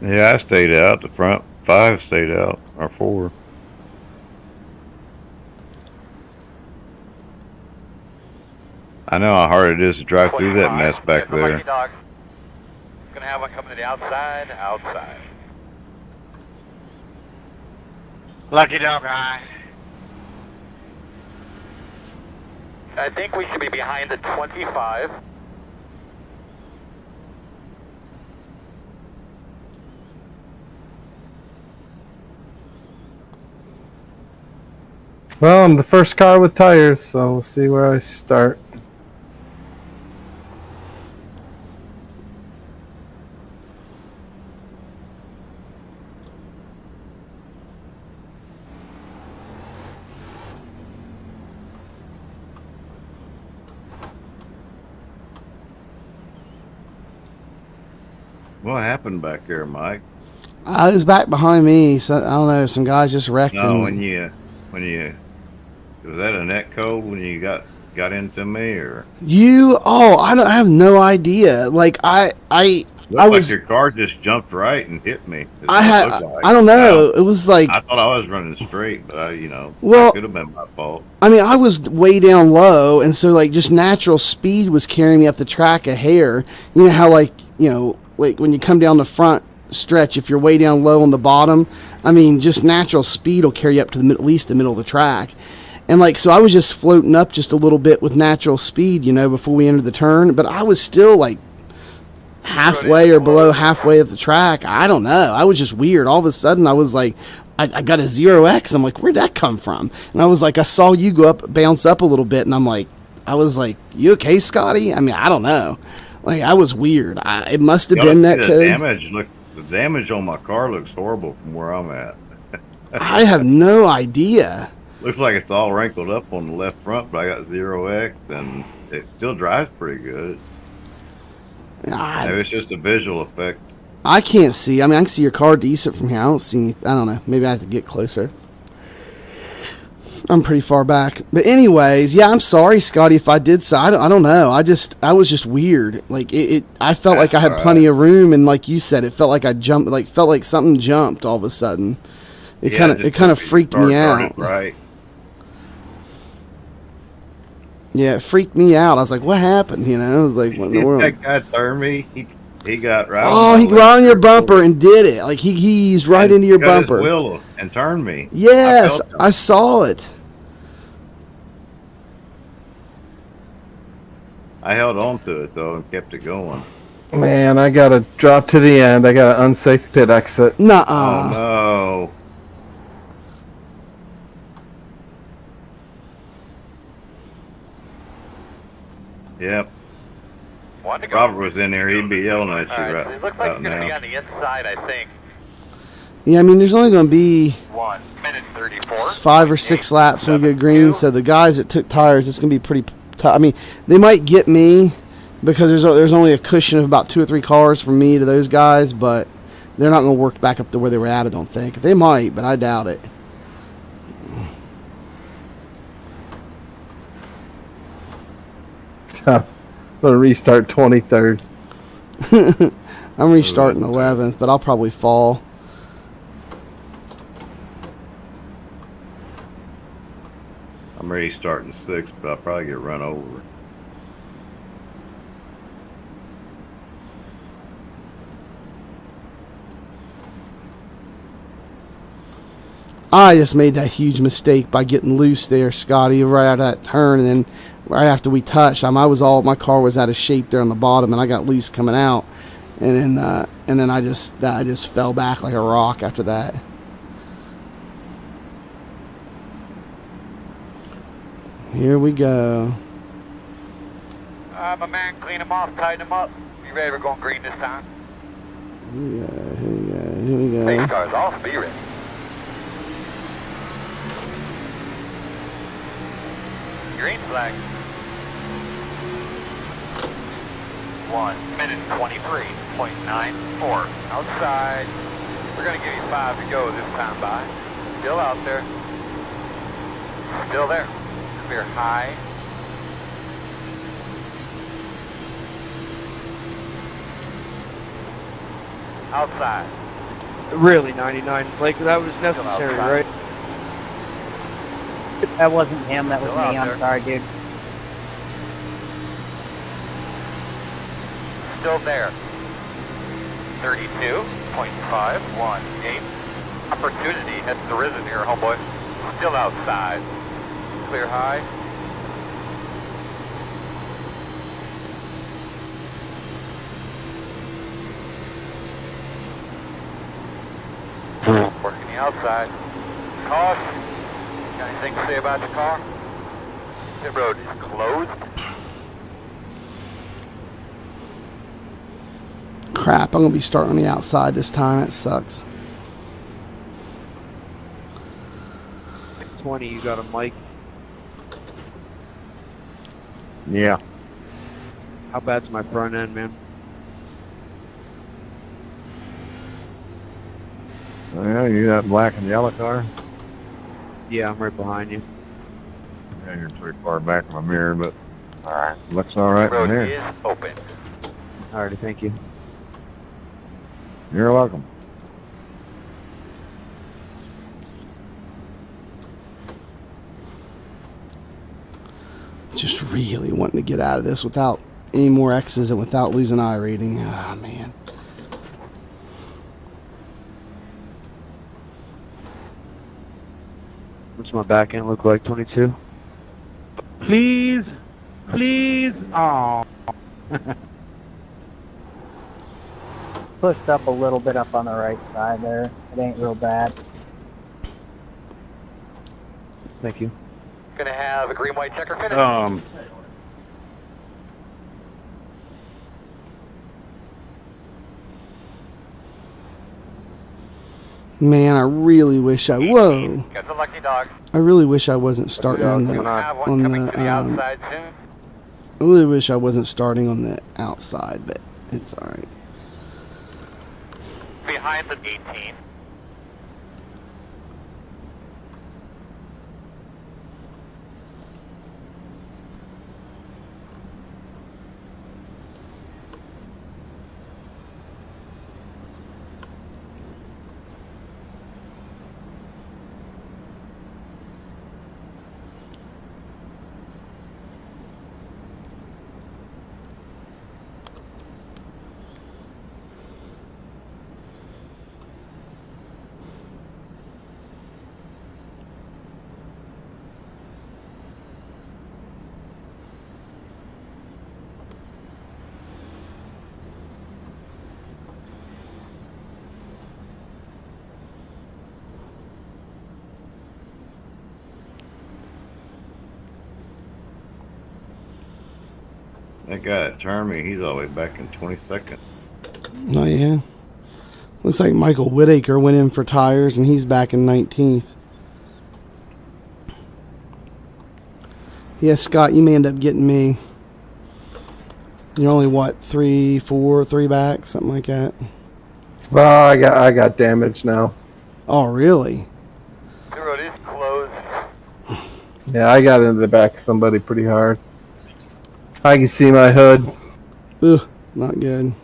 Yeah, I stayed out. The front 5 stayed out, or 4. I know how hard it is to drive through that mess back There's the lucky there. dog. Going to have one coming to the outside. Outside. Lucky dog guy. I think we should be behind the 25. Well, I'm the first car with tires, so we'll see where I start. What happened back there, Mike? I was back behind me, so I don't know. Some guys just wrecked. No, and when you was that a net code when you got into me, or I have no idea. Like I looked like was your car just jumped right and hit me. Is I what it had looked like. I don't know. It was like, I thought I was running straight, but well, that could have been my fault. I mean, I was way down low, and so like just natural speed was carrying me up the track a hair. You know how like when you come down the front stretch, if you're way down low on the bottom, I mean, just natural speed will carry you up to at least the middle of the track. And like, so I was just floating up just a little bit with natural speed, before we entered the turn, but I was still like halfway or below halfway of the track. I don't know. I was just weird. All of a sudden I was like, I got a 0x. I'm like, where'd that come from? And I was like, I saw you go up, bounce up a little bit, and I was like, you okay, Scotty? I mean, I don't know. Like, I was weird. It must have been that code. The damage on my car looks horrible from where I'm at. I have no idea. Looks like it's all wrinkled up on the left front, but I got 0x, and it still drives pretty good. Maybe it's just a visual effect. I can't see. I mean, I can see your car decent from here. I don't see. I don't know. Maybe I have to get closer. I'm pretty far back. But anyways, yeah, I'm sorry, Scotty, if I did so. I don't know. I was just weird. Like I felt like I had plenty of room, and like you said, it felt like I jumped. Like felt like something jumped all of a sudden. It kind of freaked me out. Right. Yeah, it freaked me out. I was like, what happened? I was like, what in the world? That guy turned me. He got right. Oh, he got on your bumper and did it. Like he eased right into your bumper. His wheel and turned me. Yes, I saw it. I held on to it though and kept it going. Man, I gotta drop to the end. I got an unsafe pit exit. Nuh-uh. Oh no. Yep. Robert was in there. He'd be yelling at you right It looks like you're going to be on the inside, I think. Yeah, I mean, there's only going to be 1 minute 34. 5 or 6 laps when we get green. So the guys that took tires, it's going to be pretty tough. I mean, they might get me because there's only a cushion of about 2 or 3 cars from me to those guys, but they're not going to work back up to where they were at, I don't think. They might, but I doubt it. I'm going to restart 23rd. I'm restarting 11th, but I'll probably fall. I'm restarting 6th, but I'll probably get run over. I just made that huge mistake by getting loose there, Scotty, right out of that turn, and then right after we touched, my car was out of shape there on the bottom, and I got loose coming out, and then I just fell back like a rock after that. Here we go. My man, clean him off, tighten him up. You ready? We're going green this time. Here we go. Base cars off, be ready. Green flag. 1 minute 23.94. Outside. We're going to give you 5 to go this time by. Still out there. Still there. Clear high. Outside. Really, 99. Like, that was necessary, right? That wasn't him, that was Still out me. there. I'm sorry, dude. Still there. 32.518. Opportunity has arisen here, homeboy. Still outside. Clear high. Working the outside. Caution. Got anything to say about the car? Pit road is closed. Crap, I'm going to be starting on the outside this time. That sucks. 20, you got a mic. Yeah. How bad's my front end, man? Oh, yeah, you that black and yellow car? Yeah, I'm right behind you. Yeah, you're pretty far back in my mirror, but alright. Looks alright Road from here. is open. Alrighty, thank you. You're welcome. Just really wanting to get out of this without any more X's and without losing iRating. Ah, man. What's my back end look like, 22? Please! Please! Oh. Pushed up a little bit up on the right side there. It ain't real bad. Thank you. Gonna have a green white checker finish. Man, I really wish I. Whoa! Got the lucky dog. I really wish I wasn't starting on the. Have one On coming the. to the outside soon. I really wish I wasn't starting on the outside, but it's all right. Behind the 18. That guy that turned me, he's always back in 22nd. Oh yeah. Looks like Michael Whitaker went in for tires and he's back in 19th. Yeah, Scott, you may end up getting me. You're only what, 3 back, something like that. Well, I got damaged now. Oh really? The road is closed. Yeah, I got into the back of somebody pretty hard. I can see my hood. Ugh, not good.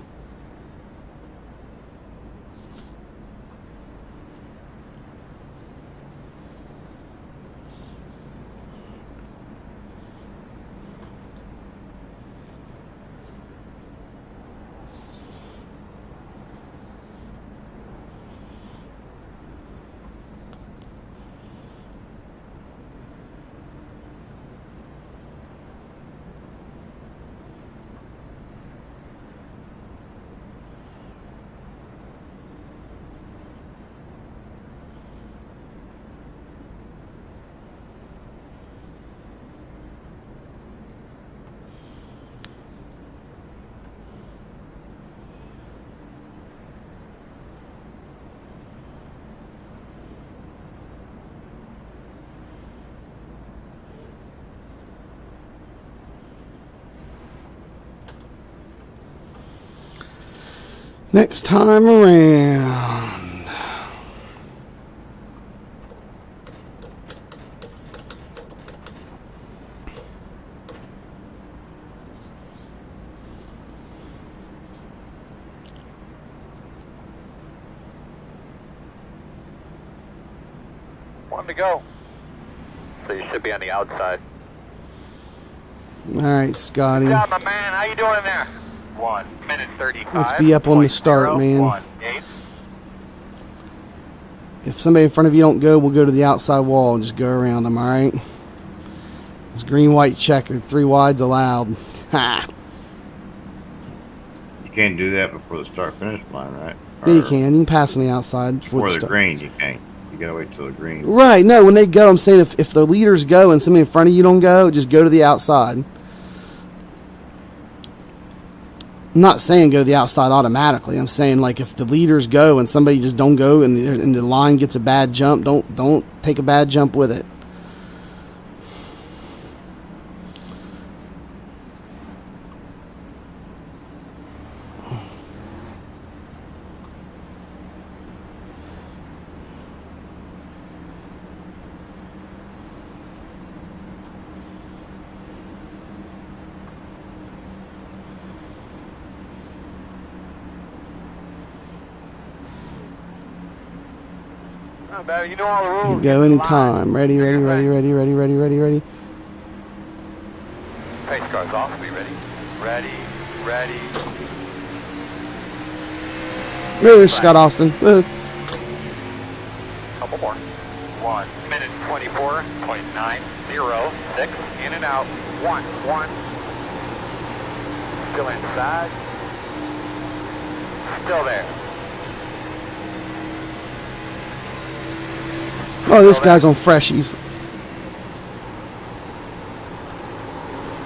Next time around. One to go. So you should be on the outside. All right, Scotty. Good job, my man. How you doing in there? 1 minute 35. Let's be up on the start, man. 0.018. If somebody in front of you don't go, we'll go to the outside wall and just go around them, all right? It's green, white, checker. 3 wides allowed. Ha! You can't do that before the start-finish line, right? Yeah, you Or can. You can pass on the outside Before the start. green, you can't. You gotta wait till the green. Right. No, when they go, I'm saying if the leaders go and somebody in front of you don't go, just go to the outside. I'm not saying go to the outside automatically. I'm saying like if the leaders go and somebody just don't go and the line gets a bad jump, don't take a bad jump with it. Not bad. You know all the rules. Go anytime. Ready, ready, ready, ready, ready, ready, ready, ready. Pace car's off. Be ready. Ready. Ready. There's Scott Austin. Couple more. 1 minute 24.906. In and out. 1. Still inside. Still there. Oh, this guy's on freshies.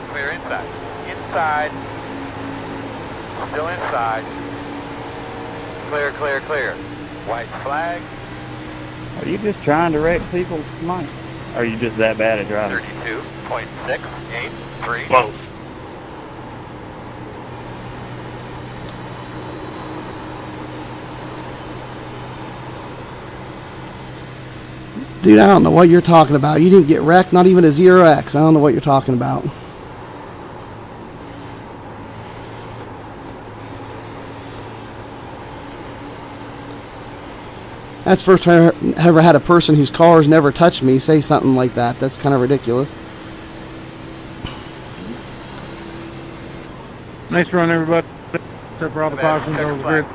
Clear inside. Inside. Still inside. Clear, clear, clear. White flag. Are you just trying to wreck people's money? Or are you just that bad at driving? 32.683. Whoa. Dude, I don't know what you're talking about. You didn't get wrecked, not even a 0X. I don't know what you're talking about. That's the first time I ever had a person whose cars never touched me say something like that. That's kind of ridiculous. Nice run, everybody. Except for all the cautions, that was great.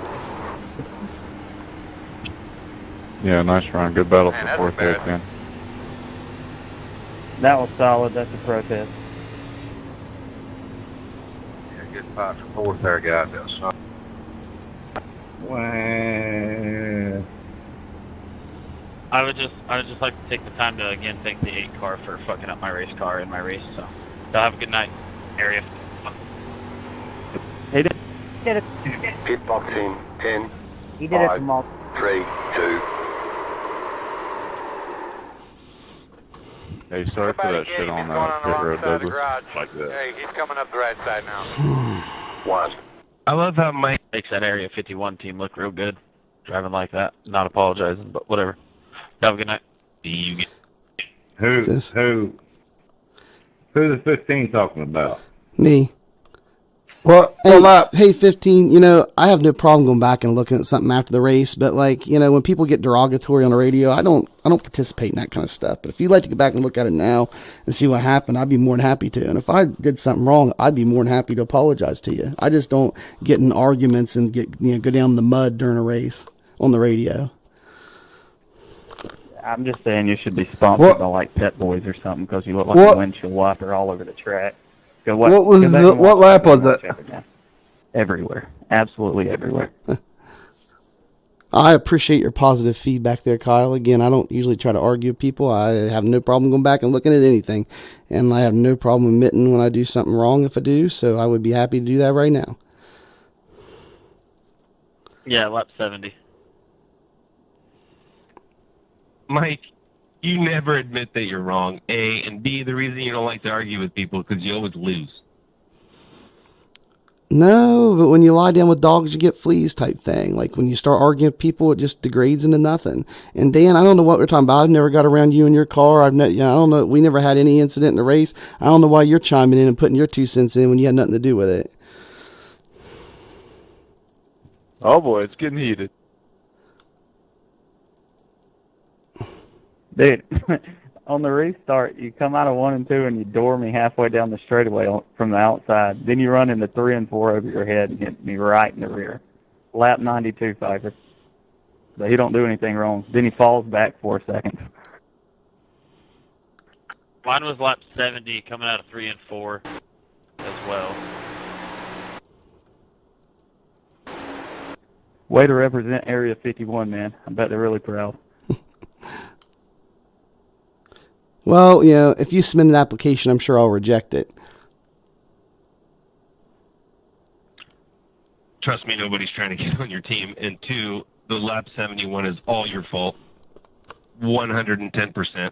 Yeah, nice run. Good battle Man, for that's fourth place, embarrassing. man. That was solid. That's a protest. Yeah, good fight for fourth there, guys. That was solid. I would just like to take the time to again thank the 8 car for fucking up my race car in my race. So have a good night, area. He did it. Pit box in 10, He did it Five. from all. 3, 2. Hey, sorry for that shit on pit road, Douglas. Like that. Hey, he's coming up the right side now. 1. I love how Mike makes that Area 51 team look real good, driving like that. Not apologizing, but whatever. Have a good night. Who's This- the 15 talking about? Me. What Hey, lap? hey, 15, you know, I have no problem going back and looking at something after the race, but like, you know, when people get derogatory on the radio, I don't participate in that kind of stuff. But if you'd like to go back and look at it now and see what happened, I'd be more than happy to. And if I did something wrong, I'd be more than happy to apologize to you. I just don't get in arguments and go down in the mud during a race on the radio. I'm just saying you should be sponsored by like Pet Boys or something because you look like a windshield wiper all over the track. What lap was it? Everywhere. Absolutely everywhere. I appreciate your positive feedback there, Kyle. Again, I don't usually try to argue with people. I have no problem going back and looking at anything. And I have no problem admitting when I do something wrong if I do. So I would be happy to do that right now. Yeah, lap 70. Mike, you never admit that you're wrong, A, and B, the reason you don't like to argue with people is because you always lose. No, but when you lie down with dogs, you get fleas type thing. Like when you start arguing with people, it just degrades into nothing. And Dan, I don't know what we're talking about. I've never got around you and your car. I don't know. We never had any incident in the race. I don't know why you're chiming in and putting your 2 cents in when you had nothing to do with it. Oh boy, it's getting heated. Dude, on the restart, you come out of 1 and 2 and you door me halfway down the straightaway from the outside. Then you run into 3 and 4 over your head and hit me right in the rear. Lap 92, Pfeiffer. But he don't do anything wrong. Then he falls back 4 seconds. Mine was lap 70, coming out of 3 and 4 as well. Way to represent Area 51, man. I bet they're really proud. Well, you know, if you submit an application, I'm sure I'll reject it. Trust me, nobody's trying to get on your team. And 2, the lap 71 is all your fault. 110%.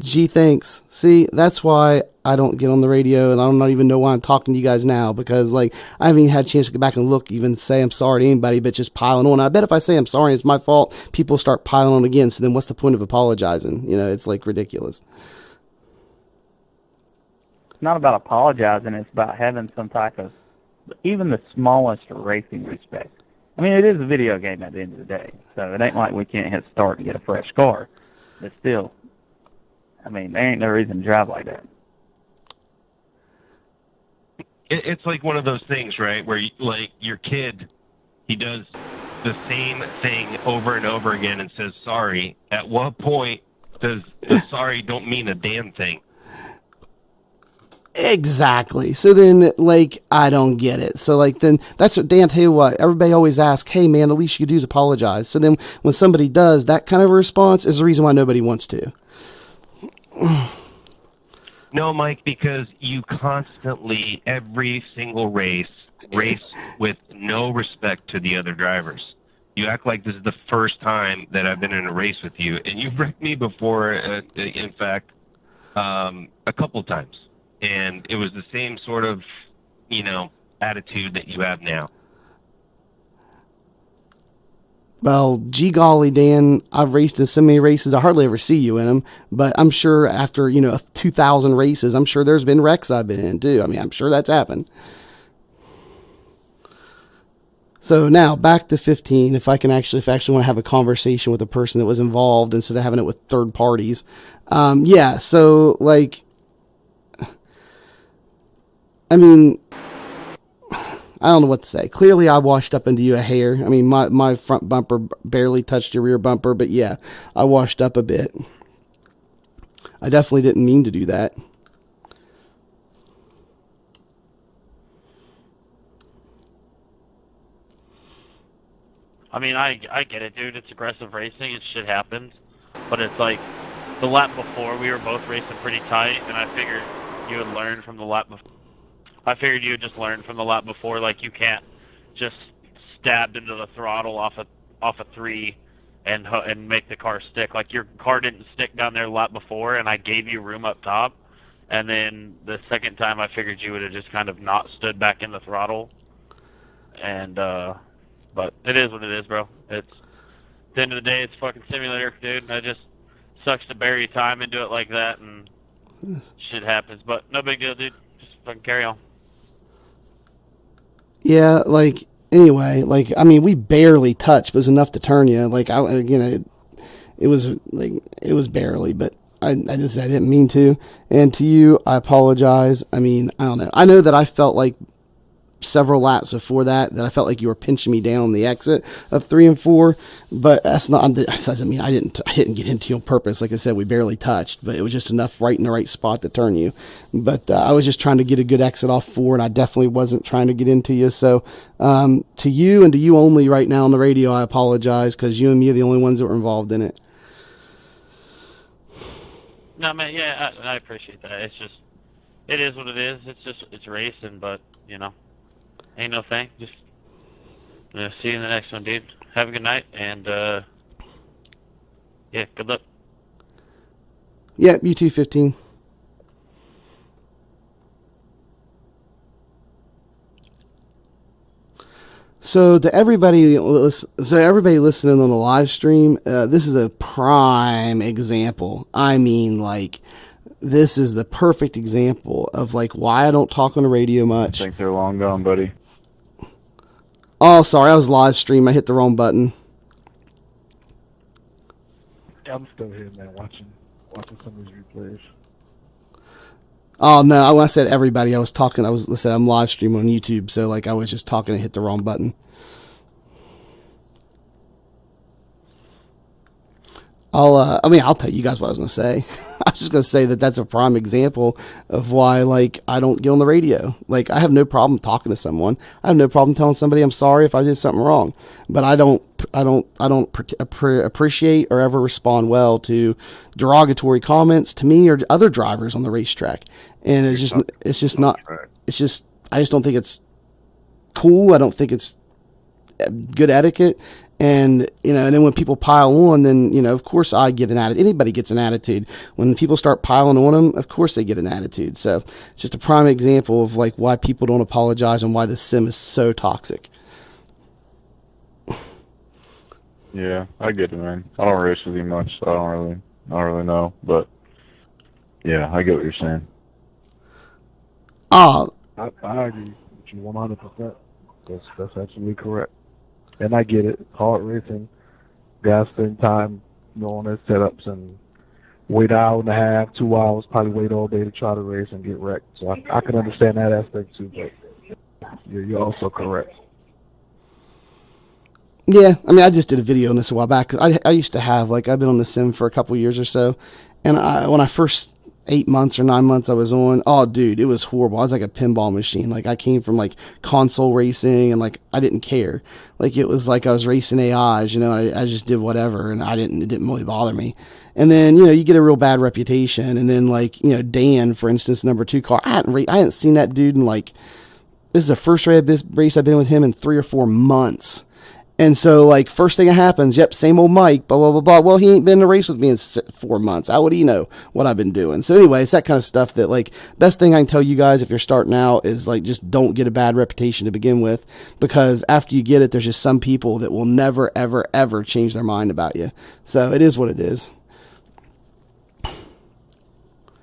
Gee, thanks. See, that's why I don't get on the radio, and I don't even know why I'm talking to you guys now, because, like, I haven't even had a chance to go back and look, even say I'm sorry to anybody, but just piling on. I bet if I say I'm sorry, it's my fault, people start piling on again, so then what's the point of apologizing? You know, it's, like, ridiculous. It's not about apologizing. It's about having some type of, even the smallest racing respect. I mean, it is a video game at the end of the day, so it ain't like we can't hit start and get a fresh car. But still, I mean, there ain't no reason to drive like that. It's like one of those things, right, where like your kid, he does the same thing over and over again and says sorry. At what point does the sorry don't mean a damn thing? Exactly. So then, like, I don't get it. So, like, then that's what, Dan, tell you what, everybody always asks, hey, man, the least you could do is apologize. So then when somebody does that kind of a response is the reason why nobody wants to. No, Mike, because you constantly, every single race with no respect to the other drivers. You act like this is the first time that I've been in a race with you, and you've wrecked me before, in fact, a couple times. And it was the same sort of, attitude that you have now. Well, gee golly, Dan, I've raced in so many races, I hardly ever see you in them. But I'm sure after, 2,000 races, I'm sure there's been wrecks I've been in, too. I mean, I'm sure that's happened. So now, back to 15, if I actually want to have a conversation with a person that was involved instead of having it with third parties. Yeah, so, like, I mean, I don't know what to say. Clearly, I washed up into you a hair. I mean, my front bumper barely touched your rear bumper, but yeah, I washed up a bit. I definitely didn't mean to do that. I mean, I get it, dude. It's aggressive racing. It shit happens. But it's like, the lap before, we were both racing pretty tight, and I figured you would learn from the lap before. I figured you would just learn from the lap before, like you can't just stab into the throttle off a 3 and make the car stick. Like your car didn't stick down there the lap before, and I gave you room up top. And then the second time, I figured you would have just kind of not stood back in the throttle. And but it is what it is, bro. It's at the end of the day, it's a fucking simulator, dude. And it just sucks to bury time into it like that, and shit happens. But no big deal, dude. Just fucking carry on. Yeah, like, anyway, like, I mean, we barely touched, but it was enough to turn you. Like, it was barely, but I didn't mean to. And to you, I apologize. I mean, I don't know. I know that I felt like several laps before that I felt like you were pinching me down the exit of 3 and 4, but that doesn't mean I didn't get into you on purpose. Like I said, we barely touched, but it was just enough right in the right spot to turn you. But I was just trying to get a good exit off 4, and I definitely wasn't trying to get into you. So to you and to you only right now on the radio, I apologize, because you and me are the only ones that were involved in it. No, man, yeah, I appreciate that. It's just, it is what it is. It's racing, but, ain't no thing. Just see you in the next one, dude. Have a good night, and yeah, good luck. Yeah, you too, 15. So to everybody listening on the live stream, this is a prime example. I mean, like, this is the perfect example of, like, why I don't talk on the radio much. I think they're long gone, buddy. Oh, sorry, I was live stream. I hit the wrong button. Yeah, I'm still here, man, watching some of these replays. Oh no, when I said everybody, I'm live streaming on YouTube, so like I was just talking and hit the wrong button. I'll tell you guys what I was going to say. I was just going to say that that's a prime example of why, like, I don't get on the radio. Like, I have no problem talking to someone. I have no problem telling somebody I'm sorry if I did something wrong. But I don't appreciate or ever respond well to derogatory comments to me or other drivers on the racetrack. And I just don't think it's cool. I don't think it's good etiquette. And, and then when people pile on, then, of course I get an attitude. Anybody gets an attitude. When people start piling on them, of course they get an attitude. So it's just a prime example of, like, why people don't apologize and why the sim is so toxic. Yeah, I get it, man. I don't race with you much, so I don't really know. But, yeah, I get what you're saying. I agree with you 100%. That's absolutely correct. And I get it. Hard racing. Guys spend time, on their setups and wait an hour and a half, 2 hours, probably wait all day to try to race and get wrecked. So I can understand that aspect too, but you're also correct. Yeah, I mean, I just did a video on this a while back. 'Cause I used to have, like, I've been on the sim for a couple years or so. And when I first 8 months or 9 months I was on, oh, dude, it was horrible. I was like a pinball machine. Like, I came from, like, console racing, and, like, I didn't care. Like, it was like I was racing AIs, I just did whatever, and it didn't really bother me. And then, you get a real bad reputation. And then, like, Dan, for instance, number 2 car, I hadn't seen that dude in, like, this is the first race I've been with him in 3 or 4 months. And so, like, first thing that happens, yep, same old Mike, blah, blah, blah, blah. Well, he ain't been in a race with me in 4 months. How would he know what I've been doing? So anyway, it's that kind of stuff that, like, best thing I can tell you guys if you're starting out is, like, just don't get a bad reputation to begin with, because after you get it, there's just some people that will never, ever, ever change their mind about you. So it is what it is.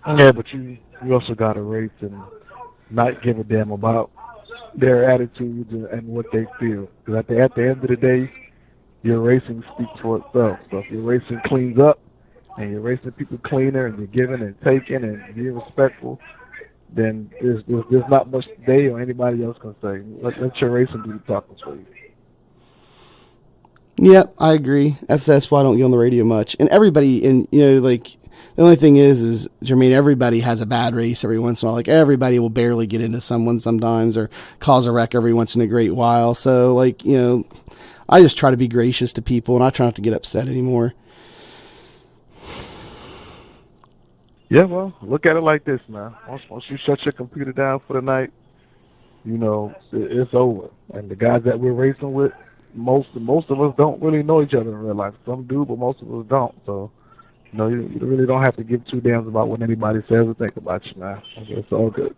Yeah, but you also got to race and not give a damn about their attitudes and what they feel. Because at the end of the day, your racing speaks for itself. So if your racing cleans up and you're racing people cleaner and you're giving and taking and being respectful, then there's not much they or anybody else can say. Let your racing do the talking for you. Yep, I agree. That's why I don't get on the radio much. And everybody, like, the only thing is, Jermaine, everybody has a bad race every once in a while. Like, everybody will barely get into someone sometimes or cause a wreck every once in a great while. So, like, I just try to be gracious to people, and I try not to get upset anymore. Yeah, well, look at it like this, man. Once you shut your computer down for the night, it's over. And the guys that we're racing with, most of us don't really know each other in real life. Some do, but most of us don't. So, you really don't have to give two damns about what anybody says or think about you, man. It's all good.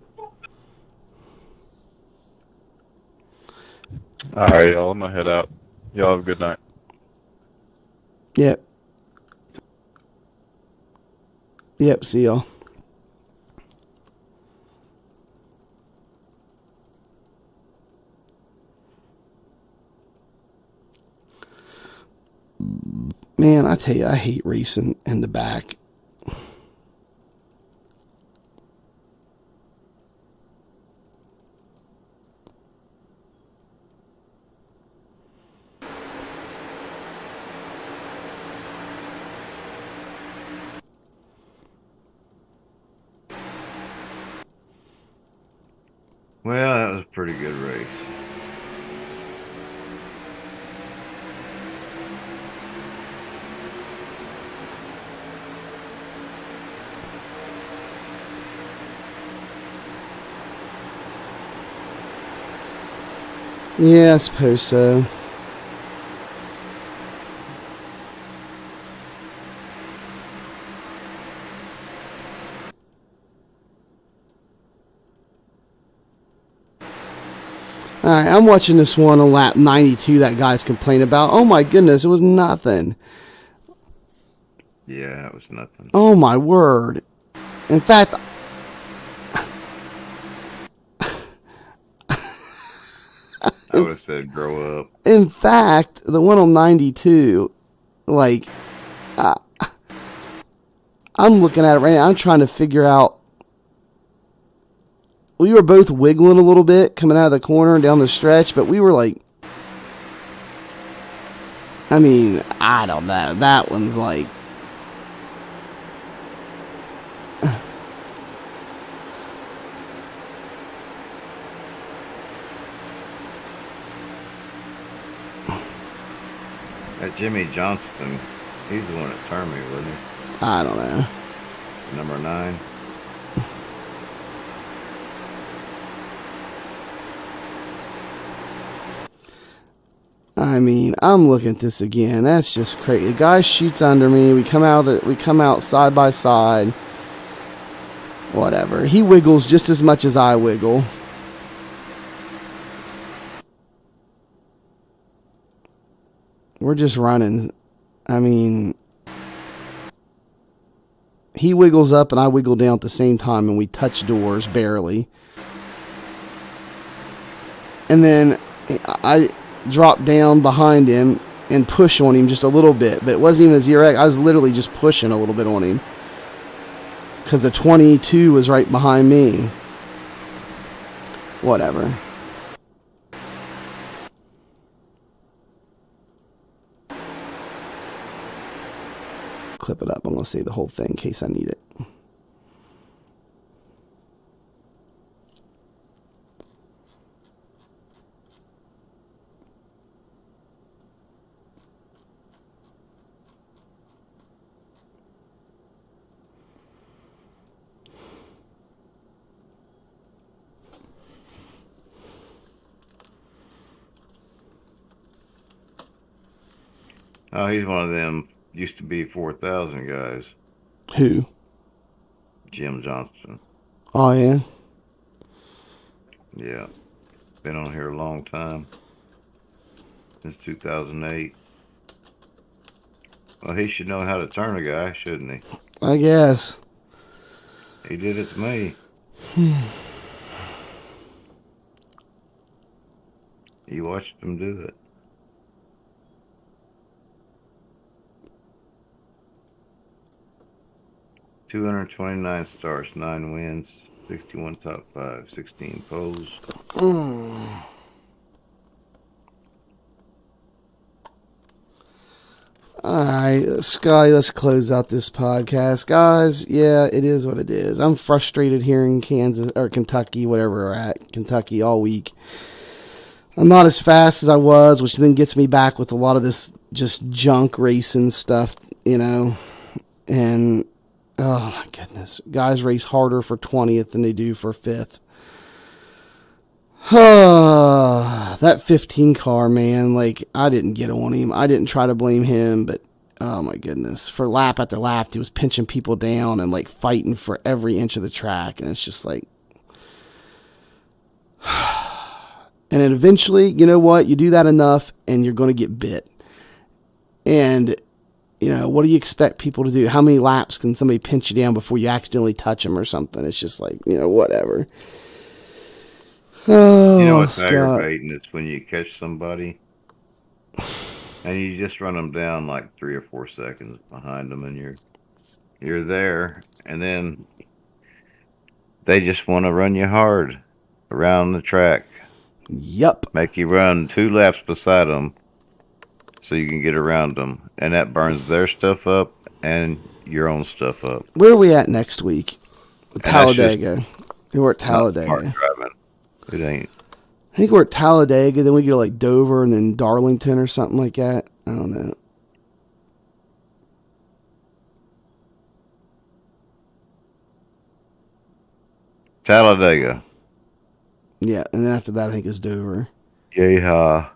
All right, y'all. I'm gonna head out. Y'all have a good night. Yep. Yep, see y'all. Man, I tell you, I hate racing in the back. Well, that was a pretty good race. Yeah, I suppose so. Alright, I'm watching this one on lap 92 that guy's complaining about. Oh my goodness, it was nothing. Yeah, it was nothing. Oh my word. In fact, I would have said grow up. in fact, the one on 92, like, I'm looking at it right now. I'm trying to figure out. We were both wiggling a little bit coming out of the corner and down the stretch, but we were like, I mean, I don't know. That one's like, That Jimmy Johnston, he's the one that turned me, wasn't he? I don't know. Number 9. I mean, I'm looking at this again. That's just crazy. The guy shoots under me. We come out side by side. Whatever. He wiggles just as much as I wiggle. We're just running. I mean, he wiggles up and I wiggle down at the same time, and we touch doors barely. And then drop down behind him and push on him just a little bit. But it wasn't even a zero X. I was literally just pushing a little bit on him. Because the 22 was right behind me. Whatever. Clip it up. I'm going to say the whole thing in case I need it. Oh, he's one of them used to be 4,000 guys. Who? Jim Johnston. Oh, yeah? Yeah. Been on here a long time. Since 2008. Well, he should know how to turn a guy, shouldn't he? I guess. He did it to me. You watched him do it. $229 starts, 9 wins, 61 top 5, 16 poles. Alright, Scotty, let's close out this podcast. Guys, yeah, it is what it is. I'm frustrated here in Kansas, or Kentucky, whatever we're at, Kentucky all week. I'm not as fast as I was, which then gets me back with a lot of this just junk racing stuff, you know, and oh my goodness. Guys race harder for 20th than they do for 5th. That 15 car, man, like, I didn't get on him. I didn't try to blame him, but oh my goodness. For lap after lap, he was pinching people down and like fighting for every inch of the track. And it's just like, and then eventually, you know what? You do that enough and you're going to get bit. And you know, what do you expect people to do? How many laps can somebody pinch you down before you accidentally touch them or something? It's just like, you know, whatever. Oh, you know what's Scott. aggravating? It's when you catch somebody and you just run them down like 3 or 4 seconds behind them, and you're there, and then they just want to run you hard around the track. Yep. Make you run 2 laps beside them so you can get around them, and that burns their stuff up and your own stuff up. Where are we at next week? Talladega. We're at Talladega. It ain't. I think we're at Talladega, then we go to like Dover and then Darlington or something like that. I don't know. Talladega. Yeah, and then after that I think it's Dover. Yeehaw.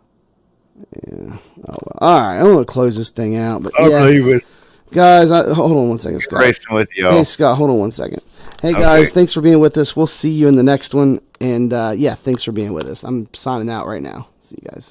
Yeah. Oh, well. All right, I'm going to close this thing out. But I believe it. Guys, hold on one second, Scott. Racing with y'all. Hey, Scott, hold on one second. Hey, guys, thanks for being with us. We'll see you in the next one. And, yeah, thanks for being with us. I'm signing out right now. See you guys.